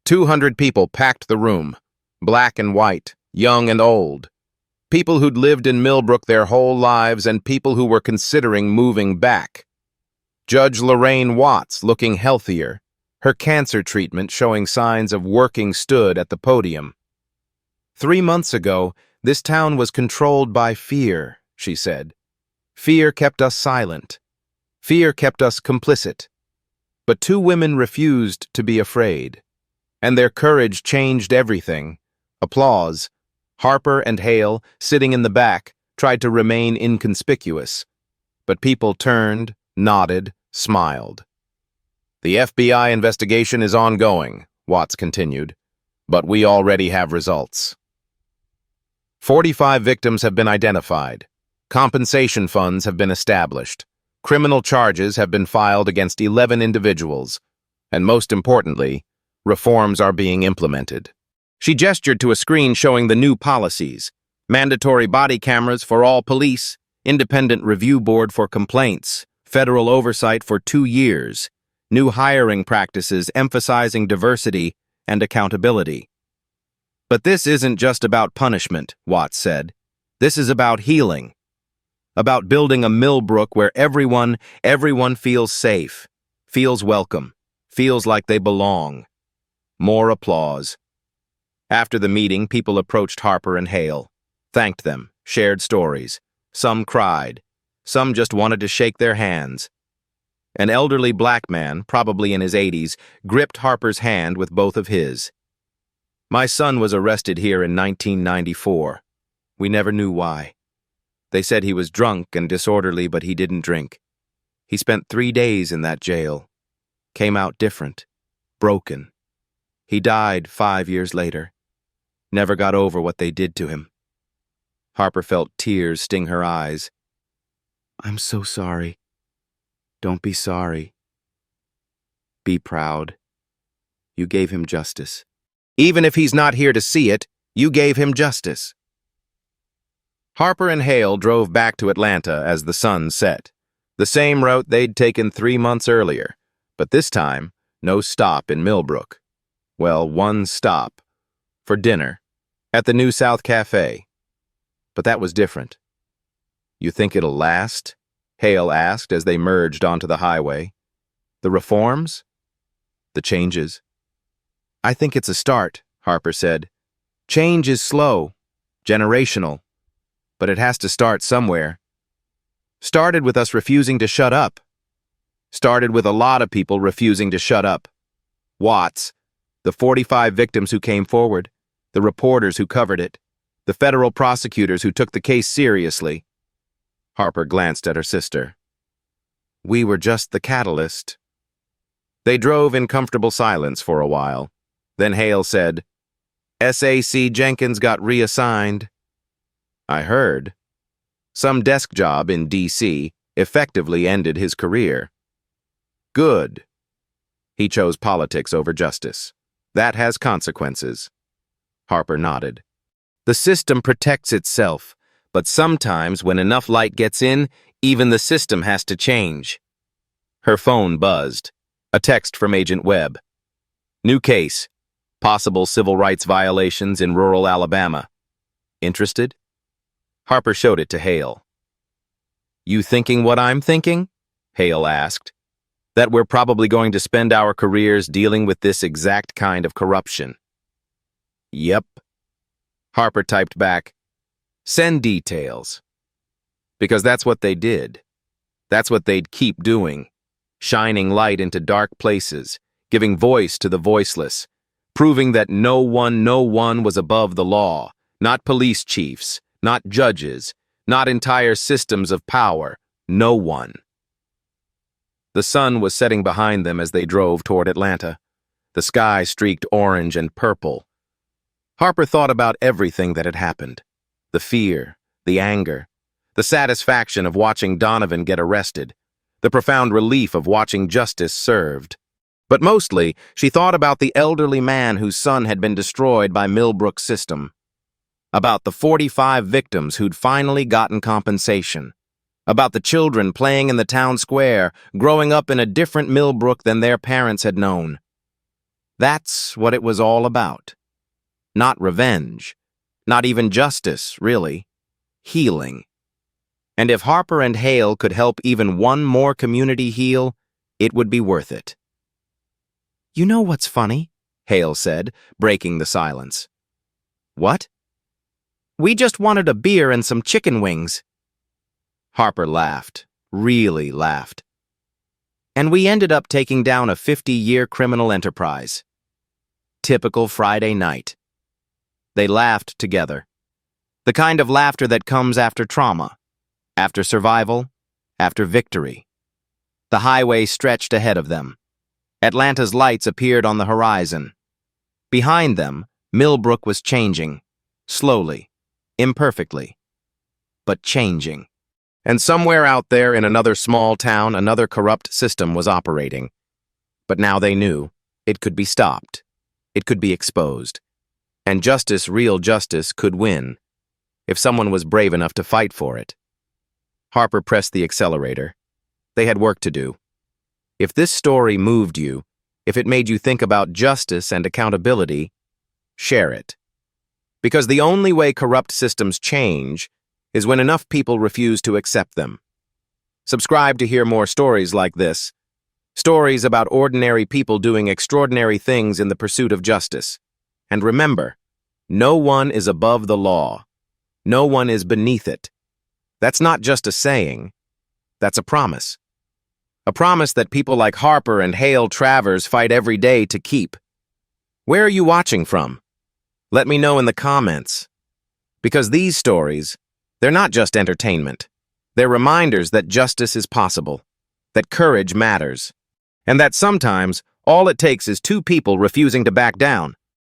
200 people packed the room, black and white, young and old. People who'd lived in Millbrook their whole lives and people who were considering moving back. Judge Lorraine Watts, looking healthier, her cancer treatment showing signs of working, stood at the podium. 3 months ago, this town was controlled by fear, she said. Fear kept us silent. Fear kept us complicit. But 2 women refused to be afraid. And their courage changed everything. Applause. Harper and Hale, sitting in the back, tried to remain inconspicuous. But people turned, nodded, smiled. "The FBI investigation is ongoing," Watts continued, "but we already have results. 45 victims have been identified. Compensation funds have been established. Criminal charges have been filed against 11 individuals. And most importantly, reforms are being implemented." She gestured to a screen showing the new policies: mandatory body cameras for all police, independent review board for complaints, federal oversight for 2 years, new hiring practices emphasizing diversity and accountability. "But this isn't just about punishment," Watts said. "This is about healing. About building a Millbrook where everyone feels safe, feels welcome, feels like they belong." More applause. After the meeting, people approached Harper and Hale, thanked them, shared stories. Some cried. Some just wanted to shake their hands. An elderly black man, probably in his 80s, gripped Harper's hand with both of his. "My son was arrested here in 1994. We never knew why. They said he was drunk and disorderly, but he didn't drink. He spent 3 days in that jail. Came out different, broken. He died 5 years later. never got over what they did to him. Harper felt tears sting her eyes. I'm so sorry. Don't be sorry. Be proud. You gave him justice. Even if he's not here to see it, you gave him justice. Harper and Hale drove back to Atlanta as the sun set. The same route they'd taken 3 months earlier, but this time, no stop in Millbrook. Well, one stop. For dinner. At the New South Cafe. But that was different. You think it'll last? Hale asked as they merged onto the highway. The reforms? The changes? I think it's a start, Harper said. Change is slow, generational, but it has to start somewhere. Started with us refusing to shut up. Started with a lot of people refusing to shut up. Watts, the 45 victims who came forward, the reporters who covered it, the federal prosecutors who took the case seriously. Harper glanced at her sister. We were just the catalyst. They drove in comfortable silence for a while. Then Hale said, S.A.C. Jenkins got reassigned. I heard. Some desk job in D.C. effectively ended his career. Good. He chose politics over justice. That has consequences. Harper nodded. The system protects itself, but sometimes when enough light gets in, even the system has to change. Her phone buzzed. A text from Agent Webb. New case. Possible civil rights violations in rural Alabama. Interested? Harper showed it to Hale. You thinking what I'm thinking? Hale asked. That we're probably going to spend our careers dealing with this exact kind of corruption. Yep. Harper typed back, send details. Because that's what they did. That's what they'd keep doing. Shining light into dark places, giving voice to the voiceless, proving that no one was above the law, not police chiefs, not judges, not entire systems of power, no one. The sun was setting behind them as they drove toward Atlanta. The sky streaked orange and purple. Harper thought about everything that had happened. The fear, the anger, the satisfaction of watching Donovan get arrested, the profound relief of watching justice served. But mostly, she thought about the elderly man whose son had been destroyed by Millbrook's system. About the 45 victims who'd finally gotten compensation. About the children playing in the town square, growing up in a different Millbrook than their parents had known. That's what it was all about. Not revenge. Not even justice, really. Healing. And if Harper and Hale could help even one more community heal, it would be worth it. You know what's funny? Hale said, breaking the silence. What? We just wanted a beer and some chicken wings. Harper laughed, really laughed. And we ended up taking down a 50-year criminal enterprise. Typical Friday night. They laughed together. The kind of laughter that comes after trauma, after survival, after victory. The highway stretched ahead of them. Atlanta's lights appeared on the horizon. Behind them, Millbrook was changing, slowly, imperfectly, but changing. And somewhere out there in another small town, another corrupt system was operating. But now they knew it could be stopped. It could be exposed. And justice, real justice, could win, if someone was brave enough to fight for it. Harper pressed the accelerator. They had work to do. If this story moved you, if it made you think about justice and accountability, share it. Because the only way corrupt systems change is when enough people refuse to accept them. Subscribe to hear more stories like this. Stories about ordinary people doing extraordinary things in the pursuit of justice. And remember, no one is above the law. No one is beneath it. That's not just a saying. That's a promise. A promise that people like Harper and Hale Travers fight every day to keep. Where are you watching from? Let me know in the comments. Because these stories, they're not just entertainment. They're reminders that justice is possible, that courage matters, and that sometimes all it takes is two people refusing to back down.